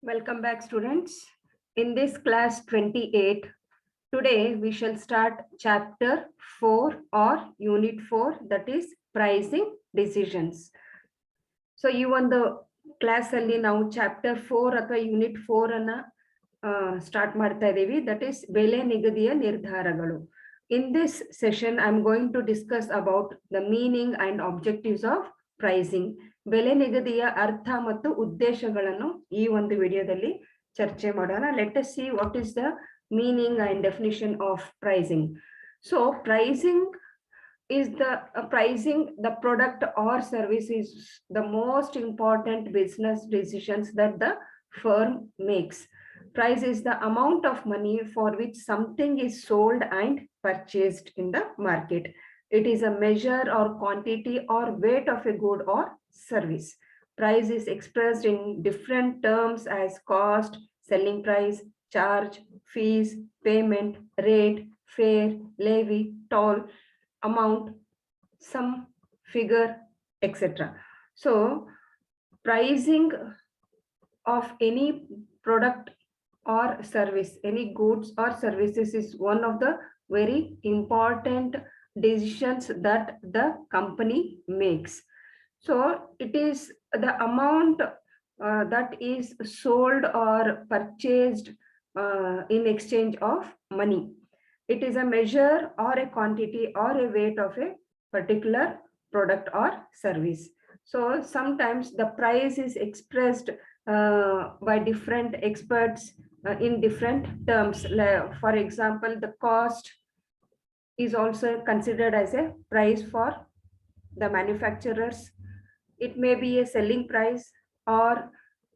Welcome back, students. In this class 28, today we shall start chapter 4 or unit 4, that is pricing decisions. So ಈ ಒಂದು class ಅಲ್ಲಿ ನಾವು chapter 4 ಅಥವಾ unit 4 ಅನ್ನ start ಮಾಡ್ತಾ ಇದೀವಿ, ದಟ್ ಈಸ್ ಬೆಲೆ ನಿಗದಿಯ ನಿರ್ಧಾರಗಳು. In this session, I am going to discuss about the meaning and objectives of pricing. ಬೆಲೆ ನಿಗದಿಯ ಅರ್ಥ ಮತ್ತು ಉದ್ದೇಶಗಳನ್ನು ಈ ಒಂದು ವಿಡಿಯೋದಲ್ಲಿ ಚರ್ಚೆ ಮಾಡೋಣ. Let us see what is the meaning and definition of pricing. So pricing is pricing the product or service is the most important business decisions that the firm makes. Price is the amount of money for which something is sold and purchased in the market. It is a measure or quantity or weight of a good or service. Price is expressed in different terms as cost, selling price, charge, fees, payment, rate, fare, levy, toll, amount, sum, figure, etc. So pricing of any product or service, any goods or services is one of the very important decisions that the company makes. So it is the amount that is sold or purchased in exchange of money. It is a measure or a quantity or a weight of a particular product or service. So sometimes the price is expressed by different experts in different terms. For example, the cost is also considered as a price for the manufacturers. It may be a selling price or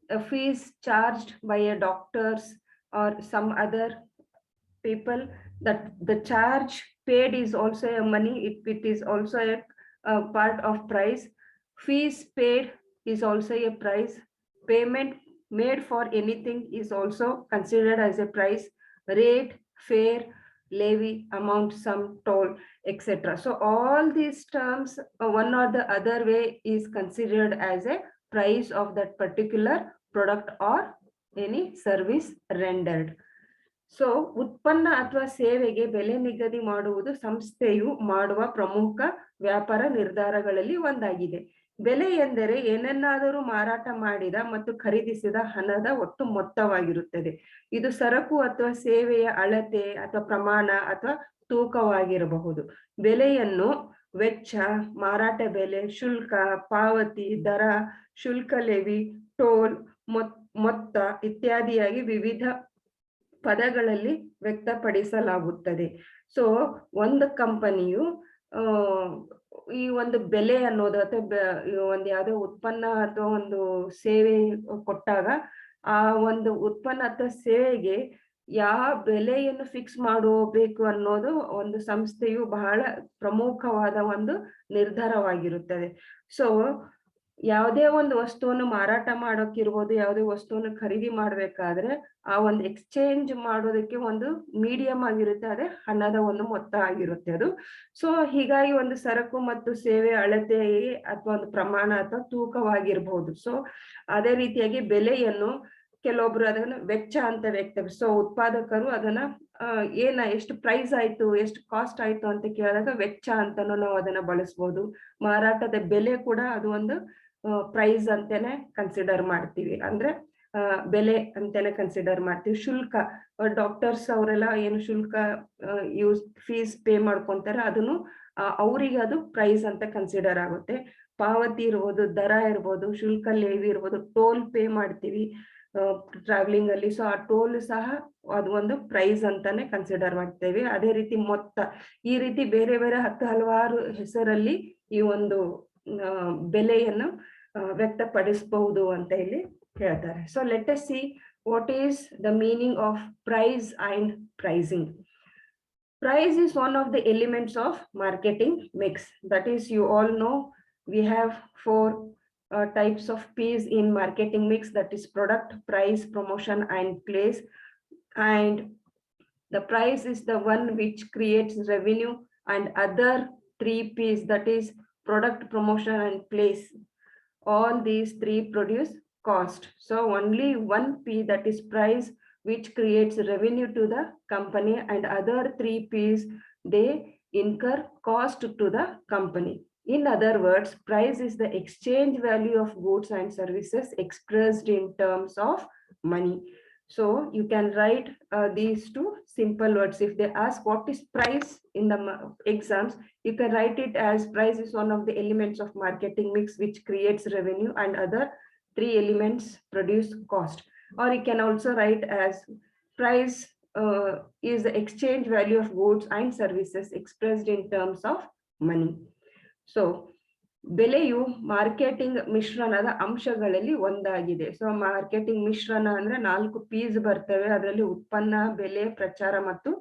a fees charged by a doctors or some other people. That the charge paid is also a money. It is also a part of price. Fees paid is also a price. Payment made for anything is also considered as a price. Rate, fare, levy, amount, sum, toll, etc. So all these terms, one or the other way, is considered as a price of that particular product or any service rendered. So ಉತ್ಪನ್ನ ಅಥವಾ ಸೇವೆಗೆ ಬೆಲೆ ನಿಗದಿ ಮಾಡುವುದು ಸಂಸ್ಥೆಯು ಮಾಡುವ ಪ್ರಮುಖ ವ್ಯಾಪಾರ ನಿರ್ಧಾರಗಳಲ್ಲಿ ಒಂದಾಗಿದೆ. ಬೆಲೆ ಎಂದರೆ ಏನನ್ನಾದರೂ ಮಾರಾಟ ಮಾಡಿದ ಮತ್ತು ಖರೀದಿಸಿದ ಹಣದ ಒಟ್ಟು ಮೊತ್ತವಾಗಿರುತ್ತದೆ. ಇದು ಸರಕು ಅಥವಾ ಸೇವೆಯ ಅಳತೆ ಅಥವಾ ಪ್ರಮಾಣ ಅಥವಾ ತೂಕವಾಗಿರಬಹುದು. ಬೆಲೆಯನ್ನು ವೆಚ್ಚ, ಮಾರಾಟ ಬೆಲೆ, ಶುಲ್ಕ, ಪಾವತಿ, ದರ, ಶುಲ್ಕ, ಲೆವಿ, ಟೋಲ್, ಮೊತ್ತ ಇತ್ಯಾದಿಯಾಗಿ ವಿವಿಧ ಪದಗಳಲ್ಲಿ ವ್ಯಕ್ತಪಡಿಸಲಾಗುತ್ತದೆ. ಸೊ ಒಂದು ಕಂಪನಿಯು ಈ ಒಂದು ಬೆಲೆ ಅನ್ನೋದು ಅಥವಾ ಒಂದು ಯಾವುದೋ ಉತ್ಪನ್ನ ಅಥವಾ ಒಂದು ಸೇವೆ ಕೊಟ್ಟಾಗ ಆ ಒಂದು ಉತ್ಪನ್ನ ಅಥವಾ ಸೇವೆಗೆ ಯಾವ ಬೆಲೆಯನ್ನು ಫಿಕ್ಸ್ ಮಾಡಬೇಕು ಅನ್ನೋದು ಒಂದು ಸಂಸ್ಥೆಯು ಬಹಳ ಪ್ರಮುಖವಾದ ಒಂದು ನಿರ್ಧಾರವಾಗಿರುತ್ತದೆ. ಸೊ ಯಾವುದೇ ಒಂದು ವಸ್ತುವನ್ನು ಮಾರಾಟ ಮಾಡೋಕ್ಕಿರ್ಬೋದು, ಯಾವುದೇ ವಸ್ತುವನ್ನು ಖರೀದಿ ಮಾಡ್ಬೇಕಾದ್ರೆ ಆ ಒಂದು ಎಕ್ಸ್ಚೇಂಜ್ ಮಾಡೋದಕ್ಕೆ ಒಂದು ಮೀಡಿಯಂ ಆಗಿರುತ್ತೆ, ಅದೇ ಹಣದ ಒಂದು ಮೊತ್ತ ಆಗಿರುತ್ತೆ ಅದು. ಸೊ ಹೀಗಾಗಿ ಒಂದು ಸರಕು ಮತ್ತು ಸೇವೆ ಅಳತೆ ಅಥವಾ ಒಂದು ಪ್ರಮಾಣ ಅಥವಾ ತೂಕವಾಗಿರ್ಬಹುದು. ಸೊ ಅದೇ ರೀತಿಯಾಗಿ ಬೆಲೆಯನ್ನು ಕೆಲವೊಬ್ರು ಅದನ್ನ ವೆಚ್ಚ ಅಂತ ವ್ಯಕ್ತಪಡಿಸ, ಉತ್ಪಾದಕರು ಅದನ್ನ ಎಷ್ಟು ಪ್ರೈಸ್ ಆಯ್ತು, ಎಷ್ಟು ಕಾಸ್ಟ್ ಆಯ್ತು ಅಂತ ಕೇಳಿದಾಗ ವೆಚ್ಚ ಅಂತಾನು ನಾವು ಅದನ್ನ ಬಳಸ್ಬೋದು. ಮಾರಾಟದ ಬೆಲೆ ಕೂಡ ಅದು ಒಂದು ಪ್ರೈಸ್ ಅಂತಾನೆ ಕನ್ಸಿಡರ್ ಮಾಡ್ತೀವಿ, ಅಂದ್ರೆ ಬೆಲೆ ಅಂತಾನೆ ಕನ್ಸಿಡರ್ ಮಾಡ್ತೀವಿ. ಶುಲ್ಕ, ಡಾಕ್ಟರ್ಸ್ ಅವರೆಲ್ಲ ಏನು ಶುಲ್ಕ ಫೀಸ್ ಪೇ ಮಾಡ್ಕೊಂತಾರೆ, ಅದನ್ನು ಅವರಿಗೆ ಅದು ಪ್ರೈಸ್ ಅಂತ ಕನ್ಸಿಡರ್ ಆಗುತ್ತೆ. ಪಾವತಿ ಇರ್ಬೋದು, ದರ ಇರ್ಬೋದು, ಶುಲ್ಕ, ಲೇವಿ ಇರ್ಬೋದು, ಟೋಲ್ ಪೇ ಮಾಡ್ತೀವಿ ಟ್ರಾವೆಲಿಂಗ್ ಅಲ್ಲಿ. ಸೊ ಆ ಟೋಲ್ ಸಹ ಅದು ಒಂದು ಪ್ರೈಸ್ ಅಂತಾನೆ ಕನ್ಸಿಡರ್ ಮಾಡ್ತೇವೆ. ಅದೇ ರೀತಿ ಮೊತ್ತ, ಈ ರೀತಿ ಬೇರೆ ಬೇರೆ ಹಲವಾರು ಹೆಸರಲ್ಲಿ ಈ ಒಂದು ಬೆಲೆಯನ್ನು ವ್ಯಕ್ತಪಡಿಸಬಹುದು ಅಂತ ಇಲ್ಲಿ ಹೇಳ್ತಾರೆ. So let us see what is the meaning of price and pricing. Price is one of the elements of marketing mix. That is, you all know we have 4 types of P's in marketing mix, that is product, price, promotion and place. And the price is the one which creates revenue, and other 3 P's, that is product, promotion and place, all these 3 produce cost. So only one P, that is price, which creates revenue to the company, and other three P's, they incur cost to the company. In other words, price is the exchange value of goods and services expressed in terms of money. So you can write these two simple words. If they ask what is price in the exams, you can write it as price is one of the elements of marketing mix which creates revenue, and other three elements produce cost. Or you can also write as price is the exchange value of goods and services expressed in terms of money. So ಬೆಲೆಯು marketing ಮಿಶ್ರಣದ ಅಂಶಗಳಲ್ಲಿ ಒಂದಾಗಿದೆ. So marketing ಮಿಶ್ರಣ ಅಂದ್ರೆ 4 piece ಬರ್ತವೆ. ಅದರಲ್ಲಿ ಉತ್ಪನ್ನ, ಬೆಲೆ, ಪ್ರಚಾರ ಮತ್ತು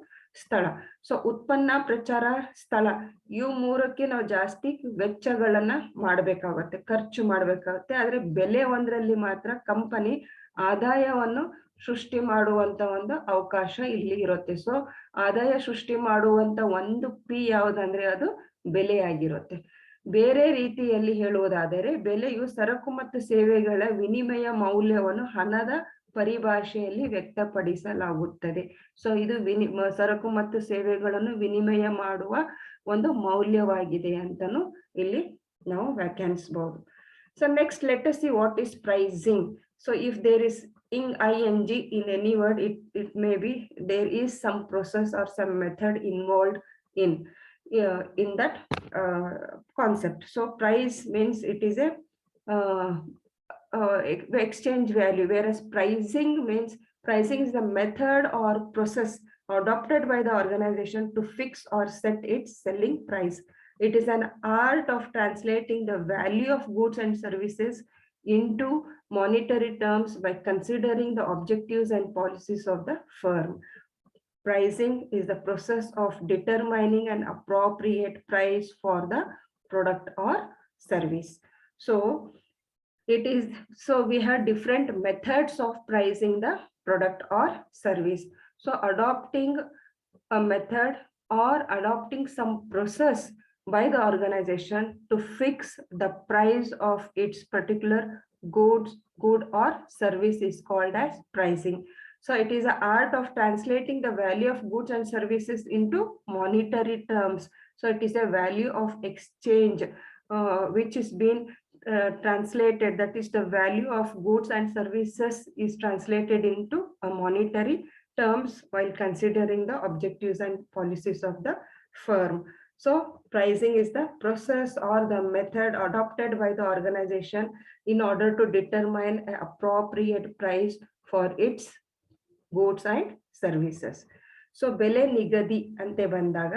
ಸ್ಥಳ. ಸೊ ಉತ್ಪನ್ನ, ಪ್ರಚಾರ, ಸ್ಥಳ ಇವು ಮೂರಕ್ಕೆ ನಾವು ಜಾಸ್ತಿ ವೆಚ್ಚಗಳನ್ನ ಮಾಡ್ಬೇಕಾಗತ್ತೆ, ಖರ್ಚು ಮಾಡ್ಬೇಕಾಗತ್ತೆ. ಆದ್ರೆ ಬೆಲೆ ಒಂದರಲ್ಲಿ ಮಾತ್ರ ಕಂಪನಿ ಆದಾಯವನ್ನು ಸೃಷ್ಟಿ ಮಾಡುವಂತ ಒಂದು ಅವಕಾಶ ಇಲ್ಲಿ ಇರುತ್ತೆ. ಸೊ ಆದಾಯ ಸೃಷ್ಟಿ ಮಾಡುವಂತ ಒಂದು ಪಿ ಯಾವುದಂದ್ರೆ ಅದು ಬೆಲೆ ಆಗಿರುತ್ತೆ. ಬೇರೆ ರೀತಿಯಲ್ಲಿ ಹೇಳುವುದಾದರೆ ಬೆಲೆಯು ಸರಕು ಮತ್ತು ಸೇವೆಗಳ ವಿನಿಮಯ ಮೌಲ್ಯವನ್ನು ಹಣದ ಪರಿಭಾಷೆಯಲ್ಲಿ ವ್ಯಕ್ತಪಡಿಸಲಾಗುತ್ತದೆ. ಸೊ ಇದು ಸರಕು ಮತ್ತು ಸೇವೆಗಳನ್ನು ವಿನಿಮಯ ಮಾಡುವ ಒಂದು ಮೌಲ್ಯವಾಗಿದೆ ಅಂತಾನು ಇಲ್ಲಿ ನಾವು ವ್ಯಾಖ್ಯಾನಿಸಬಹುದು. So next let us see what is pricing. So if there is ing in any word, it may be there is some process or some method involved in that concept. So price means it is a exchange value, whereas pricing means pricing is the method or process adopted by the organization to fix or set its selling price. It is an art of translating the value of goods and services into monetary terms by considering the objectives and policies of the firm. Pricing is the process of determining an appropriate price for the product or service. So we have different methods of pricing the product or service. So adopting a method or adopting some process by the organization to fix the price of its particular good or service is called as pricing. So it is an art of translating the value of goods and services into monetary terms. So it is a value of exchange which is being translated, that is the value of goods and services is translated into a monetary terms while considering the objectives and policies of the firm. So pricing is the process or the method adopted by the organization in order to determine an appropriate price for its goods and services. So ಬೆಲೆ ನಿಗದಿ ಅಂತ ಬಂದಾಗ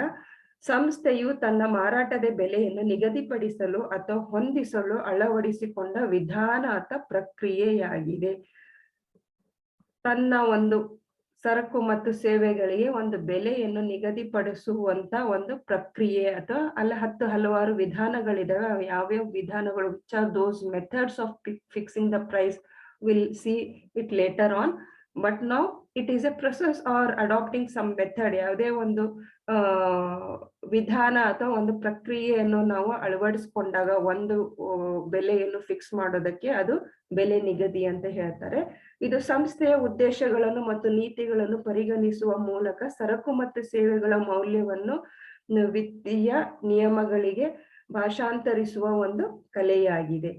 ಸಂಸ್ಥೆಯು ತನ್ನ ಮಾರಾಟದ ಬೆಲೆಯನ್ನು ನಿಗದಿಪಡಿಸಲು ಅಥವಾ ಹೊಂದಿಸಲು ಅಳವಡಿಸಿಕೊಂಡ ವಿಧಾನ ಅಥವಾ ಪ್ರಕ್ರಿಯೆಯಾಗಿದೆ. ತನ್ನ ಒಂದು ಸರಕು ಮತ್ತು ಸೇವೆಗಳಿಗೆ ಒಂದು ಬೆಲೆಯನ್ನು ನಿಗದಿಪಡಿಸುವಂತ ಒಂದು ಪ್ರಕ್ರಿಯೆ ಅಥವಾ ಹಲವಾರು ವಿಧಾನಗಳಿದಾವೆ. ಯಾವ್ಯಾವ ವಿಧಾನಗಳು, which are those methods of fixing the price, we'll see it later on. But now it is a process or adopting some method. ಯಾವುದೇ ಒಂದು ವಿಧಾನ ಅಥವಾ ಒಂದು ಪ್ರಕ್ರಿಯೆಯನ್ನು ನಾವು ಅಳವಡಿಸಿಕೊಂಡಾಗ ಒಂದು ಬೆಲೆಯನ್ನು ಫಿಕ್ಸ್ ಮಾಡೋದಕ್ಕೆ ಅದು ಬೆಲೆ ನಿಗದಿ ಅಂತ ಹೇಳ್ತಾರೆ. ಇದು ಸಂಸ್ಥೆಯ ಉದ್ದೇಶಗಳನ್ನು ಮತ್ತು ನೀತಿಗಳನ್ನು ಪರಿಗಣಿಸುವ ಮೂಲಕ ಸರಕು ಮತ್ತು ಸೇವೆಗಳ ಮೌಲ್ಯವನ್ನು ವಿತ್ತೀಯ ನಿಯಮಗಳಿಗೆ ಭಾಷಾಂತರಿಸುವ ಒಂದು ಕಲೆಯಾಗಿದೆ.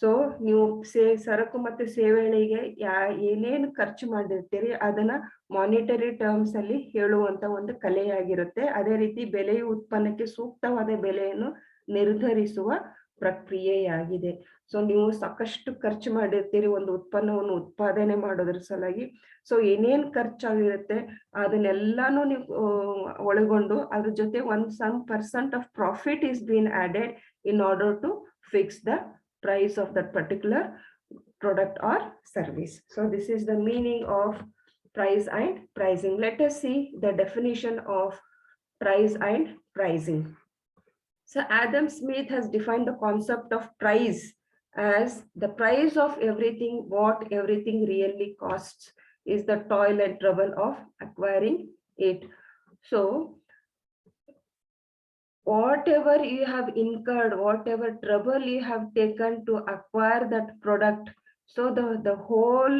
ಸೊ ನೀವು ಸರಕು ಮತ್ತು ಸೇವೆಗಳಿಗೆ ಏನೇನು ಖರ್ಚು ಮಾಡಿರ್ತೀರಿ ಅದನ್ನ ಮಾನಿಟರಿ ಟರ್ಮ್ಸ್ ಅಲ್ಲಿ ಹೇಳುವಂತ ಒಂದು ಕಲೆಯಾಗಿರುತ್ತೆ. ಅದೇ ರೀತಿ ಬೆಲೆಯು ಉತ್ಪನ್ನಕ್ಕೆ ಸೂಕ್ತವಾದ ಬೆಲೆಯನ್ನು ನಿರ್ಧರಿಸುವ ಪ್ರಕ್ರಿಯೆಯಾಗಿದೆ. ಸೊ ನೀವು ಸಾಕಷ್ಟು ಖರ್ಚು ಮಾಡಿರ್ತೀರಿ ಒಂದು ಉತ್ಪನ್ನವನ್ನು ಉತ್ಪಾದನೆ ಮಾಡೋದ್ರ ಸಲುವಾಗಿ. ಸೊ ಏನೇನ್ ಖರ್ಚಾಗಿರುತ್ತೆ ಅದನ್ನೆಲ್ಲಾನು ನೀವು ಒಳಗೊಂಡು ಅದ್ರ ಜೊತೆ some percent of profit is being added in order to fix the price of that particular product or service. So this is the meaning of price and pricing. Let us see the definition of price and pricing. So Adam Smith has defined the concept of price as the price of everything, what everything really costs is the toil and trouble of acquiring it. So whatever you have incurred, whatever trouble you have taken to acquire that product, So the whole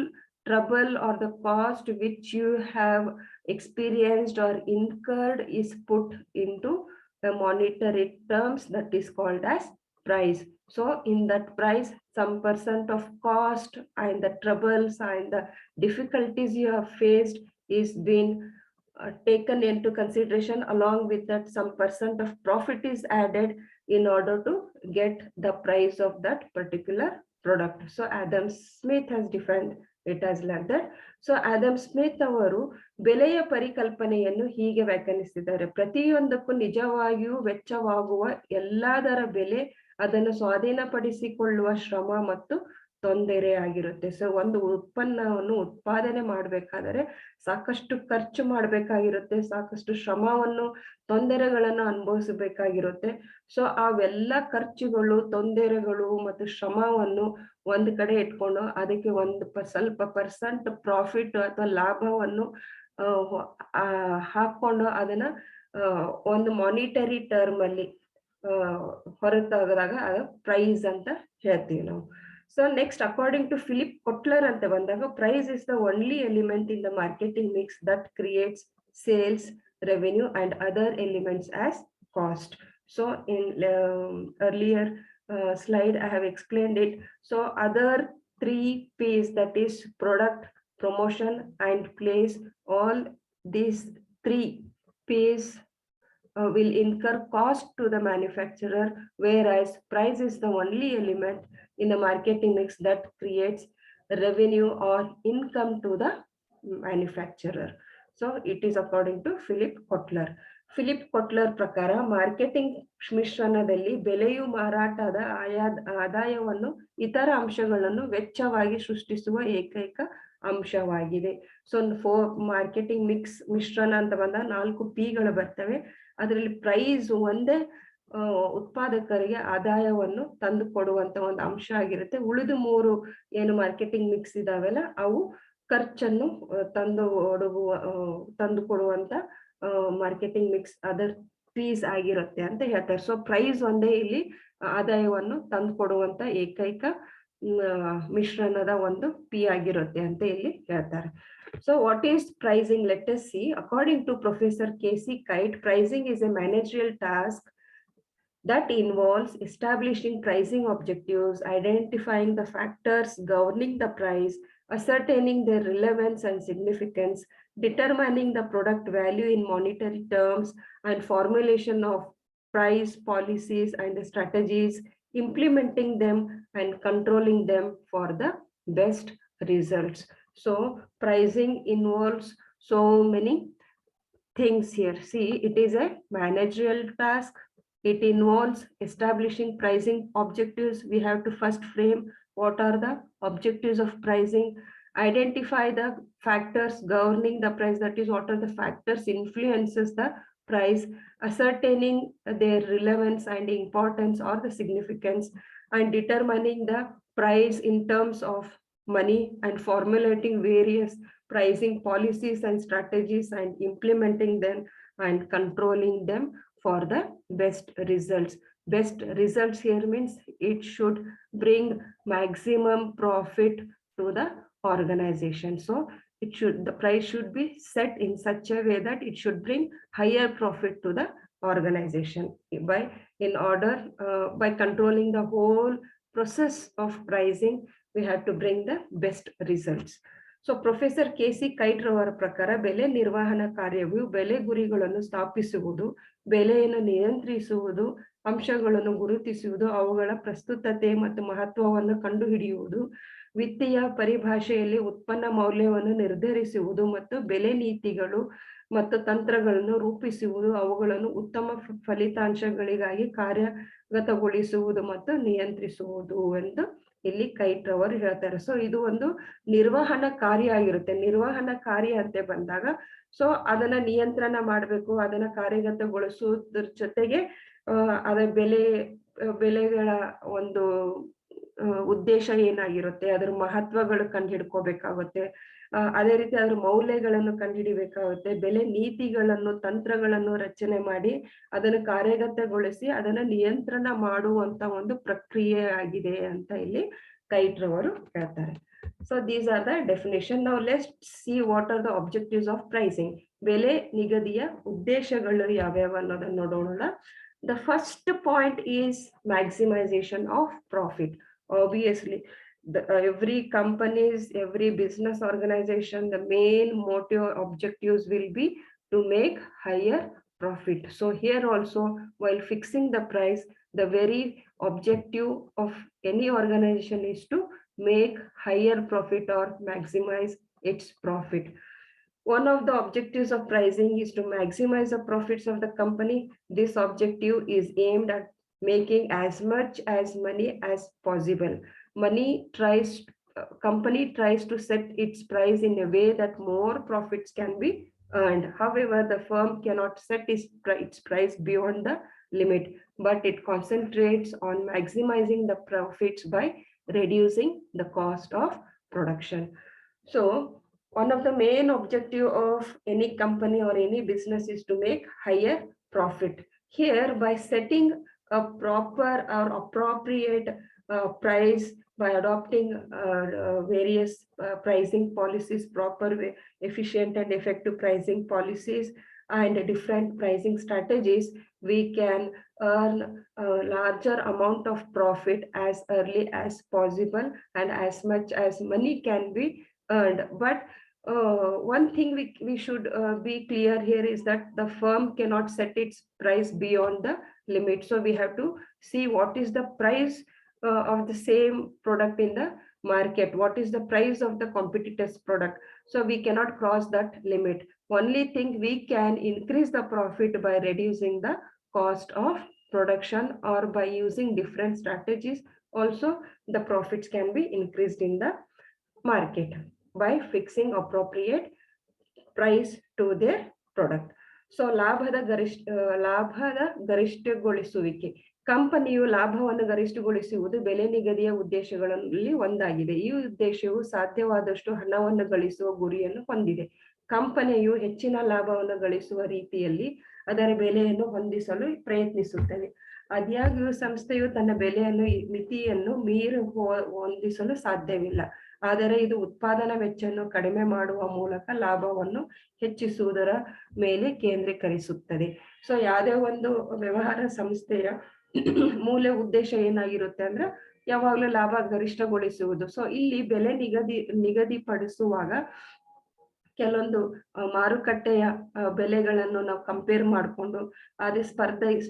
trouble or the cost which you have experienced or incurred is put into the monetary terms, that is called as price. So in that price, some percent of cost and the troubles and the difficulties you have faced is being taken into consideration. Along with that, some percent of profit is added in order to get the price of that particular product. So Adam Smith has defined it as like that. So Adam Smith ಅವರು ಬೆಲೆಯ ಪರಿಕಲ್ಪನೆಯನ್ನು ಹೀಗೆ ವ್ಯಾಖ್ಯಾನಿಸಿದ್ದಾರೆ: ಪ್ರತಿಯೊಂದಕ್ಕೂ ನಿಜವಾಗಿಯೂ ವೆಚ್ಚವಾಗುವ ಎಲ್ಲದರ ಬೆಲೆ ಅದನ್ನು ಸ್ವಾಧೀನಪಡಿಸಿಕೊಳ್ಳುವ ಶ್ರಮ ಮತ್ತು ತೊಂದರೆ ಆಗಿರುತ್ತೆ. ಸೊ ಒಂದು ಉತ್ಪನ್ನವನ್ನು ಉತ್ಪಾದನೆ ಮಾಡಬೇಕಾದರೆ ಸಾಕಷ್ಟು ಖರ್ಚು ಮಾಡಬೇಕಾಗಿರುತ್ತೆ, ಸಾಕಷ್ಟು ಶ್ರಮವನ್ನು ತೊಂದರೆಗಳನ್ನು ಅನುಭವಿಸಬೇಕಾಗಿರುತ್ತೆ. ಸೊ ಅವೆಲ್ಲ ಖರ್ಚುಗಳು, ತೊಂದರೆಗಳು ಮತ್ತು ಶ್ರಮವನ್ನು ಒಂದ್ ಕಡೆ ಇಟ್ಕೊಂಡು ಅದಕ್ಕೆ ಒಂದು ಸ್ವಲ್ಪ ಪರ್ಸೆಂಟ್ ಪ್ರಾಫಿಟ್ ಅಥವಾ ಲಾಭವನ್ನು ಹಾಕೊಂಡು ಅದನ್ನ ಒಂದು ಮಾನಿಟರಿ ಟರ್ಮ್ ಅಲ್ಲಿ ಹೊರತಾಗದಾಗ ಅದು ಪ್ರೈಸ್ ಅಂತ ಹೇಳ್ತೀವಿ ನಾವು. So next, according to Philip Kotler ante bandaga, price is the only element in the marketing mix that creates sales, revenue and other elements as cost. So in earlier slide I have explained it. So other 3 P's, that is product, promotion and place, all these 3 P's will incur cost to the manufacturer, whereas price is the only element in the marketing mix that creates revenue or income to the manufacturer. So it is according to Philip Kotler. Philip Kotler ಪ್ರಕಾರ marketing ಮಿಶ್ರಣದಲ್ಲಿ ಬೆಲೆಯು ಮಾರಾಟದ ಆದಾಯವನ್ನು ಇತರ ಅಂಶಗಳನ್ನು ವೆಚ್ಚವಾಗಿ ಸೃಷ್ಟಿಸುವ ಏಕೈಕ ಅಂಶವಾಗಿದೆ. ಸೊ ಮಾರ್ಕೆಟಿಂಗ್ ಮಿಕ್ಸ್ ಮಿಶ್ರಣ ಅಂತ ಬಂದಾಗ 4 Pಗಳು ಬರ್ತವೆ. ಅದರಲ್ಲಿ ಪ್ರೈಸ್ ಒಂದೇ ಉತ್ಪಾದಕರಿಗೆ ಆದಾಯವನ್ನು ತಂದು ಕೊಡುವಂತ ಒಂದು ಅಂಶ ಆಗಿರುತ್ತೆ. ಉಳಿದು 3 ಏನು ಮಾರ್ಕೆಟಿಂಗ್ ಮಿಕ್ಸ್ ಇದಾವೆಲ್ಲ ಅವು ಖರ್ಚನ್ನು ತಂದು ಕೊಡುವಂತ ಮಾರ್ಕೆಟಿಂಗ್ ಮಿಕ್ಸ್ ಅದರ್ ಪೀಸ್ ಆಗಿರುತ್ತೆ ಅಂತ ಹೇಳ್ತಾರೆ. ಸೊ ಪ್ರೈಸ್ ಒಂದೇ ಇಲ್ಲಿ ಆದಾಯವನ್ನು ತಂದು ಕೊಡುವಂತ ಏಕೈಕ ಮಿಶ್ರಣದ ಒಂದು ಪಿ ಆಗಿರುತ್ತೆ ಅಂತ ಇಲ್ಲಿ ಹೇಳ್ತಾರೆ. So what is pricing? Let us see. According to Professor KC Kite, pricing is a managerial task that involves establishing pricing objectives, identifying the factors governing the price, ascertaining their relevance and significance, determining the product value in monetary terms, and formulation of price policies and the strategies, implementing them and controlling them for the best results. So pricing involves so many things here. See, it is a managerial task. It involves establishing pricing objectives. We have to first frame what are the objectives of pricing, identify the factors governing the price, that is what are the factors influences the price, ascertaining their relevance and importance or the significance, and determining the price in terms of money, and formulating various pricing policies and strategies and implementing them and controlling them for the best results. Best results here means it should bring maximum profit to the organization. So the price should be set in such a way that it should bring higher profit to the organization by controlling the whole process of pricing. We have to bring the best results. So Professor KC Kite ರವರ ಪ್ರಕಾರ ಬೆಲೆ ನಿರ್ವಹಣಾ ಕಾರ್ಯವು ಬೆಲೆ ಗುರಿಗಳನ್ನು ಸ್ಥಾಪಿಸುವುದು, ಬೆಲೆಯನ್ನು ನಿಯಂತ್ರಿಸುವುದು, ಅಂಶಗಳನ್ನು ಗುರುತಿಸುವುದು, ಅವುಗಳ ಪ್ರಸ್ತುತತೆ ಮತ್ತು ಮಹತ್ವವನ್ನು ಕಂಡುಹಿಡಿಯುವುದು, ವಿತ್ತೀಯ ಪರಿಭಾಷೆಯಲ್ಲಿ ಉತ್ಪನ್ನ ಮೌಲ್ಯವನ್ನು ನಿರ್ಧರಿಸುವುದು ಮತ್ತು ಬೆಲೆ ನೀತಿಗಳು ಮತ್ತು ತಂತ್ರಗಳನ್ನು ರೂಪಿಸುವುದು, ಅವುಗಳನ್ನು ಉತ್ತಮ ಫಲಿತಾಂಶಗಳಿಗಾಗಿ ಕಾರ್ಯಗತಗೊಳಿಸುವುದು ಮತ್ತು ನಿಯಂತ್ರಿಸುವುದು ಎಂದು ಇಲ್ಲಿ ಕೈಟ್ ಅವರು ಹೇಳ್ತಾರೆ. ಸೊ ಇದು ಒಂದು ನಿರ್ವಹಣಾ ಕಾರ್ಯ ಆಗಿರುತ್ತೆ. ನಿರ್ವಹಣಾ ಕಾರ್ಯ ಅಂತ ಬಂದಾಗ ಸೊ ಅದನ್ನ ನಿಯಂತ್ರಣ ಮಾಡಬೇಕು, ಅದನ್ನ ಕಾರ್ಯಗತಗೊಳಿಸುವುದ್ರ ಜೊತೆಗೆ ಅದರ ಬೆಲೆಗಳ ಒಂದು ಉದ್ದೇಶ ಏನಾಗಿರುತ್ತೆ, ಅದ್ರ ಮಹತ್ವಗಳು ಕಂಡು ಹಿಡ್ಕೋಬೇಕಾಗುತ್ತೆ. ಅದೇ ರೀತಿ ಅದ್ರ ಮೌಲ್ಯಗಳನ್ನು ಕಂಡುಹಿಡಿಬೇಕಾಗುತ್ತೆ. ಬೆಲೆ ನೀತಿಗಳನ್ನು, ತಂತ್ರಗಳನ್ನು ರಚನೆ ಮಾಡಿ ಅದನ್ನು ಕಾರ್ಯಗತಗೊಳಿಸಿ ಅದನ್ನ ನಿಯಂತ್ರಣ ಮಾಡುವಂತ ಒಂದು ಪ್ರಕ್ರಿಯೆ ಆಗಿದೆ ಅಂತ ಇಲ್ಲಿ ಕೈಟ್ರವರು ಹೇಳ್ತಾರೆ. So these are the definition. Now let's see what are the objectives of pricing. ಬೆಲೆ ನಿಗದಿಯ ಉದ್ದೇಶಗಳು ಯಾವ್ಯಾವ ಅನ್ನೋದನ್ನ ನೋಡೋಣ. The first point is maximization of profit. Obviously, every companies, every business organization, the main motive objectives will be to make higher profit. So here also, while fixing the price, the very objective of any organization is to make higher profit or maximize its profit. One of the objectives of pricing is to maximize the profits of the company. This objective is aimed at making as much as money as possible. Company tries to set its price in a way that more profits can be earned. However, the firm cannot set its price beyond the limit, but it concentrates on maximizing the profits by reducing the cost of production. So one of the main objective of any company or any business is to make higher profit. Here, by setting a proper or appropriate price, by adopting various pricing policies, proper way, efficient and effective pricing policies and different pricing strategies, we can earn a larger amount of profit as early as possible and as much as money can be earned. But one thing we should be clear here is that the firm cannot set its price beyond the limit. So we have to see what is the price of the same product in the market, what is the price of the competitor's product. So we cannot cross that limit. Only thing we can increase the profit by reducing the cost of production or by using different strategies. Also, the profits can be increased in the market by fixing appropriate price to their product. So ಲಾಭದ ಗರಿಷ್ಠಗೊಳಿಸುವಿಕೆ. ಕಂಪನಿಯು ಲಾಭವನ್ನು ಗರಿಷ್ಠಗೊಳಿಸುವುದು ಬೆಲೆ ನಿಗದಿಯ ಉದ್ದೇಶಗಳಲ್ಲಿ ಒಂದಾಗಿದೆ. ಈ ಉದ್ದೇಶವು ಸಾಧ್ಯವಾದಷ್ಟು ಹಣವನ್ನು ಗಳಿಸುವ ಗುರಿಯನ್ನು ಹೊಂದಿದೆ. ಕಂಪನಿಯು ಹೆಚ್ಚಿನ ಲಾಭವನ್ನು ಗಳಿಸುವ ರೀತಿಯಲ್ಲಿ ಅದರ ಬೆಲೆಯನ್ನು ಹೊಂದಿಸಲು ಪ್ರಯತ್ನಿಸುತ್ತದೆ. ಆದಾಗ್ಯೂ ಸಂಸ್ಥೆಯು ತನ್ನ ಬೆಲೆಯನ್ನು ಮಿತಿಯನ್ನು ಮೀರಿ ಹೊಂದಿಸಲು ಸಾಧ್ಯವಿಲ್ಲ. ಆದರೆ ಇದು ಉತ್ಪಾದನಾ ವೆಚ್ಚವನ್ನು ಕಡಿಮೆ ಮಾಡುವ ಮೂಲಕ ಲಾಭವನ್ನು ಹೆಚ್ಚಿಸುವುದರ ಮೇಲೆ ಕೇಂದ್ರೀಕರಿಸುತ್ತದೆ. ಸೊ ಯಾವುದೇ ಒಂದು ವ್ಯವಹಾರ ಸಂಸ್ಥೆಯ ಮೂಲ ಉದ್ದೇಶ ಏನಾಗಿರುತ್ತೆ ಅಂದ್ರೆ ಯಾವಾಗಲೂ ಲಾಭ ಗರಿಷ್ಠಗೊಳಿಸುವುದು. ಸೊ ಇಲ್ಲಿ ಬೆಲೆ ನಿಗದಿಪಡಿಸುವಾಗ ಕೆಲವೊಂದು ಮಾರುಕಟ್ಟೆಯ ಬೆಲೆಗಳನ್ನು ನಾವು ಕಂಪೇರ್ ಮಾಡಿಕೊಂಡು ಅದೇ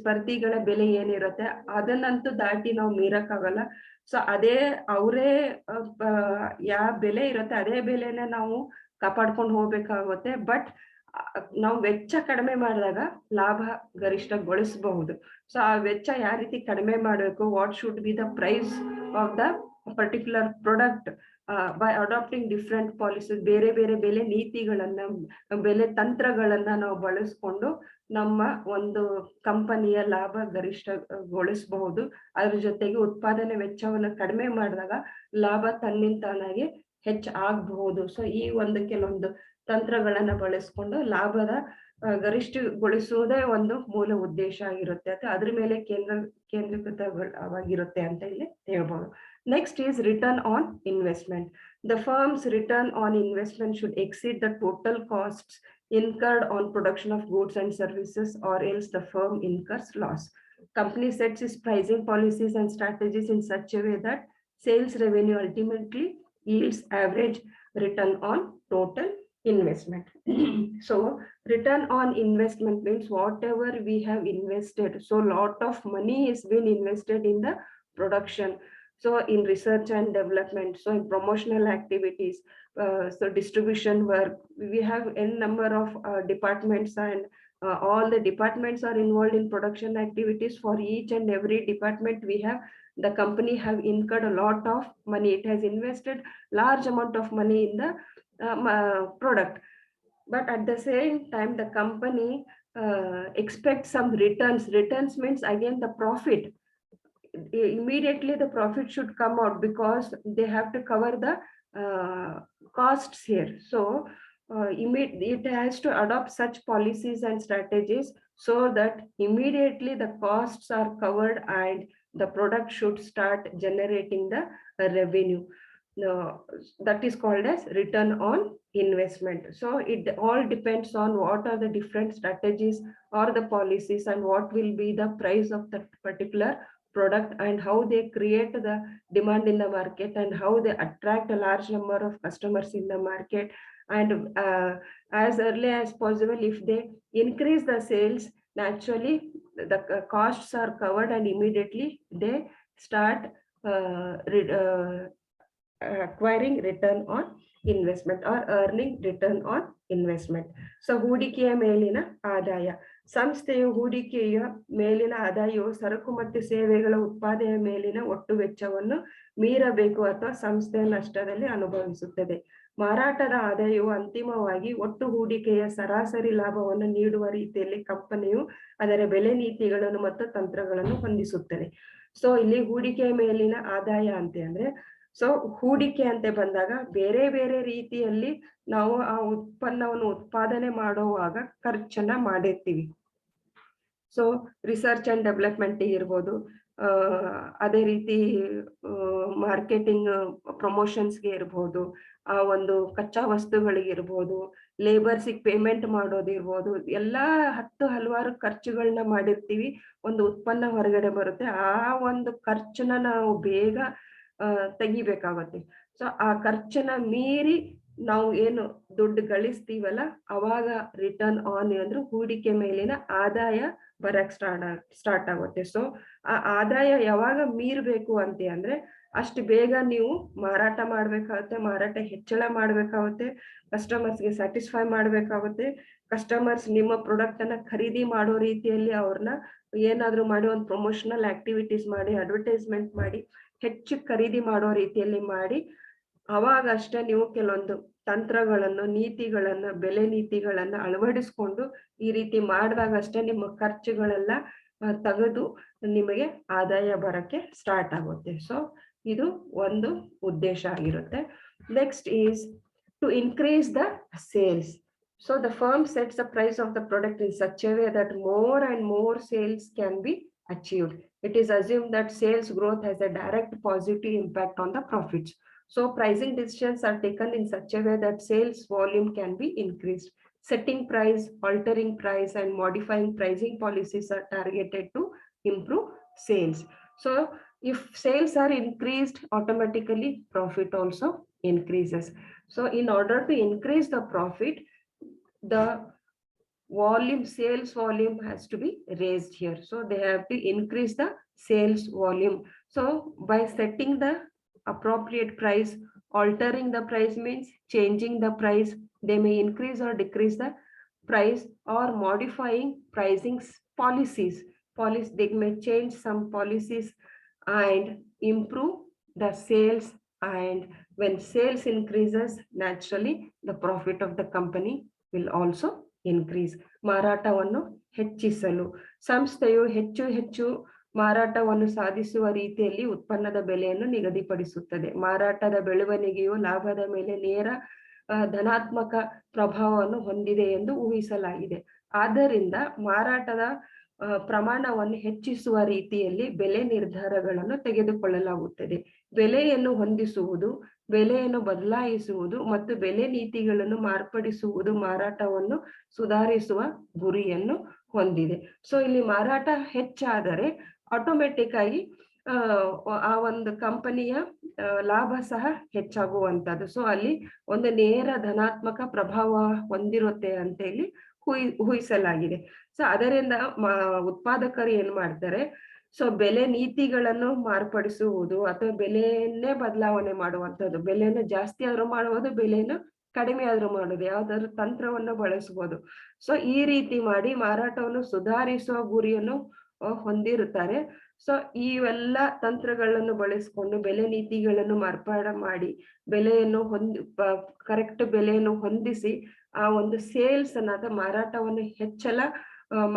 ಸ್ಪರ್ಧಿಗಳ ಬೆಲೆ ಏನಿರುತ್ತೆ ಅದನ್ನಂತೂ ದಾಟಿ ನಾವು ಮೀರಕ್ಕಾಗಲ್ಲ. ಸೊ ಅದೇ ಅವರೇ ಯಾವ ಬೆಲೆ ಇರುತ್ತೆ ಅದೇ ಬೆಲೆನ ನಾವು ಕಾಪಾಡ್ಕೊಂಡು ಹೋಗ್ಬೇಕಾಗುತ್ತೆ. ಬಟ್ ನಾವು ವೆಚ್ಚ ಕಡಿಮೆ ಮಾಡಿದಾಗ ಲಾಭ ಗರಿಷ್ಠಗೊಳಿಸಬಹುದು. ಸೊ ಆ ವೆಚ್ಚ ಯಾವ ರೀತಿ ಕಡಿಮೆ ಮಾಡಬೇಕು, what should be the price of the particular product by adapting different policies, ಬೇರೆ ಬೇರೆ ಬೆಲೆ ನೀತಿಗಳನ್ನ ಬೆಲೆ ತಂತ್ರಗಳನ್ನ ನಾವು ಬಳಸ್ಕೊಂಡು ನಮ್ಮ ಒಂದು ಕಂಪನಿಯ ಲಾಭ ಗರಿಷ್ಠಗೊಳಿಸಬಹುದು. ಅದ್ರ ಜೊತೆಗೆ ಉತ್ಪಾದನೆ ವೆಚ್ಚವನ್ನು ಕಡಿಮೆ ಮಾಡಿದಾಗ ಲಾಭ ತನ್ನಿಂತಾನಾಗಿ ಹೆಚ್ಚಾಗಬಹುದು. ಸೊ ಈ ಒಂದು ಕೆಲವೊಂದು ತಂತ್ರಗಳನ್ನ ಬಳಸ್ಕೊಂಡು ಲಾಭದ ಗರಿಷ್ಠಗೊಳಿಸುವುದೇ ಒಂದು ಮೂಲ ಉದ್ದೇಶ ಆಗಿರುತ್ತೆ. ಅದ್ರ ಮೇಲೆ ಕೇಂದ್ರೀಕೃತವಾಗಿರುತ್ತೆ ಅಂತ ಇಲ್ಲಿ ಹೇಳ್ಬೋದು. Next is return on investment. The firm's return on investment should exceed the total costs incurred on production of goods and services, or else the firm incurs loss. Company sets its pricing policies and strategies in such a way that sales revenue ultimately yields average return on total investment. So return on investment means whatever we have invested, so lot of money is been invested in the production, so in research and development, so in promotional activities, so distribution work. We have n number of departments, and all the departments are involved in production activities. For each and every department we have, the company have incurred a lot of money. It has invested large amount of money in the product, but at the same time the company expects some returns means again the profit. Immediately the profit should come out because they have to cover the costs here. So it has to adopt such policies and strategies so that immediately the costs are covered and the product should start generating the revenue. That is called as return on investment. So it all depends on what are the different strategies or the policies and what will be the price of that particular product and how they create the demand in the market and how they attract a large number of customers in the market. And as early as possible, if they increase the sales, naturally the costs are covered and immediately they start acquiring return on investment or earning return on investment. So ಹೂಡಿಕೆಯ ಮೇಲಿನ ಆದಾಯ. ಸಂಸ್ಥೆಯು ಹೂಡಿಕೆಯ ಮೇಲಿನ ಆದಾಯವು ಸರಕು ಮತ್ತು ಸೇವೆಗಳ ಉತ್ಪಾದನೆಯ ಮೇಲಿನ ಒಟ್ಟು ವೆಚ್ಚವನ್ನು ಮೀರಬೇಕು ಅಥವಾ ಸಂಸ್ಥೆಯ ನಷ್ಟದಲ್ಲಿ ಅನುಭವಿಸುತ್ತದೆ. ಮಾರಾಟದ ಆದಾಯವು ಅಂತಿಮವಾಗಿ ಒಟ್ಟು ಹೂಡಿಕೆಯ ಸರಾಸರಿ ಲಾಭವನ್ನು ನೀಡುವ ರೀತಿಯಲ್ಲಿ ಕಂಪನಿಯು ಅದರ ಬೆಲೆ ನೀತಿಗಳನ್ನು ಮತ್ತು ತಂತ್ರಗಳನ್ನು ಹೊಂದಿಸುತ್ತದೆ. ಸೊ ಇಲ್ಲಿ ಹೂಡಿಕೆಯ ಮೇಲಿನ ಆದಾಯ ಅಂತ ಅಂದ್ರೆ, ಸೊ ಹೂಡಿಕೆ ಅಂತ ಬಂದಾಗ ಬೇರೆ ಬೇರೆ ರೀತಿಯಲ್ಲಿ ನಾವು ಆ ಉತ್ಪನ್ನವನ್ನು ಉತ್ಪಾದನೆ ಮಾಡುವಾಗ ಖರ್ಚನ್ನ ಮಾಡಿರ್ತೀವಿ. ಸೊ ರಿಸರ್ಚ್ ಅಂಡ್ ಡೆವಲಪ್ಮೆಂಟ್ ಇರ್ಬೋದು, ಅದೇ ರೀತಿ ಮಾರ್ಕೆಟಿಂಗ್ ಪ್ರಮೋಷನ್ಸ್ಗೆ ಇರ್ಬೋದು, ಆ ಒಂದು ಕಚ್ಚಾ ವಸ್ತುಗಳಿಗಿರ್ಬೋದು, ಲೇಬರ್ಸಿಗೆ ಪೇಮೆಂಟ್ ಮಾಡೋದಿರ್ಬೋದು, ಎಲ್ಲ ಹಲವಾರು ಖರ್ಚುಗಳನ್ನ ಮಾಡಿರ್ತೀವಿ. ಒಂದು ಉತ್ಪನ್ನ ಹೊರಗಡೆ ಬರುತ್ತೆ, ಆ ಒಂದು ಖರ್ಚನ್ನ ನಾವು ಬೇಗ ತೆಗಿಬೇಕಾಗತ್ತೆ. ಸೊ ಆ ಖರ್ಚನ್ನ ಮೀರಿ ನಾವು ಏನು ದುಡ್ಡು ಗಳಿಸ್ತೀವಲ್ಲ, ಅವಾಗ ರಿಟರ್ನ್ ಆನ್ ಅಂದ್ರೆ ಹೂಡಿಕೆ ಮೇಲಿನ ಆದಾಯ ಬರಕ್ ಸ್ಟಾರ್ಟ್ ಆಗುತ್ತೆ. ಸೊ ಆ ಆದಾಯ ಯಾವಾಗ ಮೀರ್ಬೇಕು ಅಂತ ಅಂದ್ರೆ, ಅಷ್ಟು ಬೇಗ ನೀವು ಮಾರಾಟ ಮಾಡ್ಬೇಕಾಗುತ್ತೆ, ಮಾರಾಟ ಹೆಚ್ಚಳ ಮಾಡ್ಬೇಕಾಗುತ್ತೆ, ಕಸ್ಟಮರ್ಸ್ಗೆ ಸ್ಯಾಟಿಸ್ಫೈ ಮಾಡ್ಬೇಕಾಗುತ್ತೆ. ಕಸ್ಟಮರ್ಸ್ ನಿಮ್ಮ ಪ್ರಾಡಕ್ಟ್ ಅನ್ನ ಖರೀದಿ ಮಾಡೋ ರೀತಿಯಲ್ಲಿ ಅವ್ರನ್ನ ಏನಾದ್ರು ಮಾಡಿ ಒಂದು ಪ್ರಮೋಷನಲ್ ಆಕ್ಟಿವಿಟೀಸ್ ಮಾಡಿ, ಅಡ್ವರ್ಟೈಸ್ಮೆಂಟ್ ಮಾಡಿ, ಹೆಚ್ಚು ಖರೀದಿ ಮಾಡೋ ರೀತಿಯಲ್ಲಿ ಮಾಡಿ, ಅವಾಗ ಅಷ್ಟೇ ನೀವು ಕೆಲವೊಂದು ತಂತ್ರಗಳನ್ನು, ನೀತಿಗಳನ್ನ, ಬೆಲೆ ನೀತಿಗಳನ್ನ ಅಳವಡಿಸ್ಕೊಂಡು ಈ ರೀತಿ ಮಾಡಿದಾಗ ಅಷ್ಟೇ ನಿಮ್ಮ ಖರ್ಚುಗಳೆಲ್ಲ ತೆಗೆದು ನಿಮಗೆ ಆದಾಯ ಬರಕ್ಕೆ ಸ್ಟಾರ್ಟ್ ಆಗುತ್ತೆ. ಸೊ ಇದು ಒಂದು ಉದ್ದೇಶ ಆಗಿರುತ್ತೆ. Next is to increase the sales. So the firm sets the price of the product in such a way that more and more sales can be achieved. It is assumed that sales growth has a direct positive impact on the profits. So pricing decisions are taken in such a way that sales volume can be increased. Setting price, altering price, and modifying pricing policies are targeted to improve sales. So if sales are increased, automatically profit also increases. So in order to increase the profit, the volume, sales volume has to be raised here. So they have to increase the sales volume. So by setting the appropriate price, altering the price means changing the price. They may increase or decrease the price, or modifying pricing policies. They may change some policies and improve the sales. And when sales increases, naturally the profit of the company will also increase. ಮಾರಾಟವನ್ನು ಹೆಚ್ಚಿಸಲು ಸಂಸ್ಥೆಯು ಹೆಚ್ಚು ಮಾರಾಟವನ್ನು ಸಾಧಿಸುವ ರೀತಿಯಲ್ಲಿ ಉತ್ಪನ್ನದ ಬೆಲೆಯನ್ನು ನಿಗದಿಪಡಿಸುತ್ತದೆ. ಮಾರಾಟದ ಬೆಳವಣಿಗೆಯು ಲಾಭದ ಮೇಲೆ ನೇರ ಧನಾತ್ಮಕ ಪ್ರಭಾವವನ್ನು ಹೊಂದಿದೆ ಎಂದು ಊಹಿಸಲಾಗಿದೆ. ಆದ್ದರಿಂದ ಮಾರಾಟದ ಪ್ರಮಾಣವನ್ನು ಹೆಚ್ಚಿಸುವ ರೀತಿಯಲ್ಲಿ ಬೆಲೆ ನಿರ್ಧಾರಗಳನ್ನು ತೆಗೆದುಕೊಳ್ಳಲಾಗುತ್ತದೆ. ಬೆಲೆಯನ್ನು ಹೊಂದಿಸುವುದು, ಬೆಲೆಯನ್ನು ಬದಲಾಯಿಸುವುದು ಮತ್ತು ಬೆಲೆ ನೀತಿಗಳನ್ನು ಮಾರ್ಪಡಿಸುವುದು ಮಾರಾಟವನ್ನು ಸುಧಾರಿಸುವ ಗುರಿಯನ್ನು ಹೊಂದಿದೆ. ಸೊ ಇಲ್ಲಿ ಮಾರಾಟ ಹೆಚ್ಚಾದರೆ ಆಟೋಮೆಟಿಕ್ ಆಗಿ ಆ ಒಂದು ಕಂಪನಿಯ ಲಾಭ ಸಹ ಹೆಚ್ಚಾಗುವಂಥದ್ದು. ಸೊ ಅಲ್ಲಿ ಒಂದು ನೇರ ಧನಾತ್ಮಕ ಪ್ರಭಾವ ಹೊಂದಿರುತ್ತೆ ಅಂತ ಹೇಳಿ ಊಹಿಸಲಾಗಿದೆ. ಸೊ ಅದರಿಂದ ಉತ್ಪಾದಕರು ಏನ್ ಮಾಡ್ತಾರೆ, ಸೊ ಬೆಲೆ ನೀತಿಗಳನ್ನು ಮಾರ್ಪಡಿಸುವುದು ಅಥವಾ ಬೆಲೆಯನ್ನೇ ಬದಲಾವಣೆ ಮಾಡುವಂಥದ್ದು, ಬೆಲೆಯನ್ನು ಜಾಸ್ತಿ ಆದ್ರೂ ಮಾಡುವುದು, ಬೆಲೆಯನ್ನು ಕಡಿಮೆ ಆದ್ರೂ ಮಾಡುದು, ಯಾವ್ದಾದ್ರು ತಂತ್ರವನ್ನು ಬಳಸಬಹುದು. ಸೊ ಈ ರೀತಿ ಮಾಡಿ ಮಾರಾಟವನ್ನು ಸುಧಾರಿಸುವ ಗುರಿಯನ್ನು ಹೊಂದಿರುತ್ತಾರೆ. ಸೊ ಇವೆಲ್ಲ ತಂತ್ರಗಳನ್ನು ಬಳಸಿಕೊಂಡು ಬೆಲೆ ನೀತಿಗಳನ್ನು ಮಾರ್ಪಾಡು ಮಾಡಿ ಬೆಲೆಯನ್ನು ಕರೆಕ್ಟ್ ಬೆಲೆಯನ್ನು ಹೊಂದಿಸಿ ಆ ಒಂದು ಸೇಲ್ಸ್ ಅನ್ನ ಅಥವಾ ಮಾರಾಟವನ್ನು ಹೆಚ್ಚಳ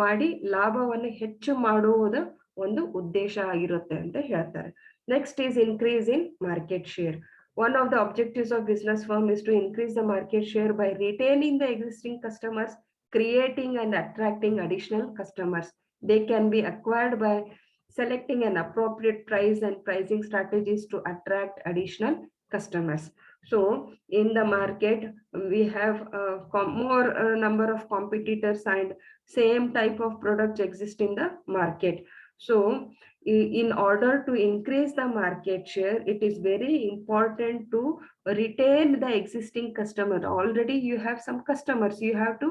ಮಾಡಿ ಲಾಭವನ್ನು ಹೆಚ್ಚು ಮಾಡುವುದು ಒಂದು ಉದ್ದೇಶ ಆಗಿರುತ್ತೆ ಅಂತ ಹೇಳ್ತಾರೆ. Next is increase in market share. One of the objectives of business firm is to increase the market share by retaining the existing customers, creating and attracting additional customers. They can be acquired by selecting an appropriate price and pricing strategies to attract additional customers. So in the market, we have more number of competitors and same type of products exist in the market. So in order to increase the market share, it is very important to retain the existing customer. Already you have some customers, you have to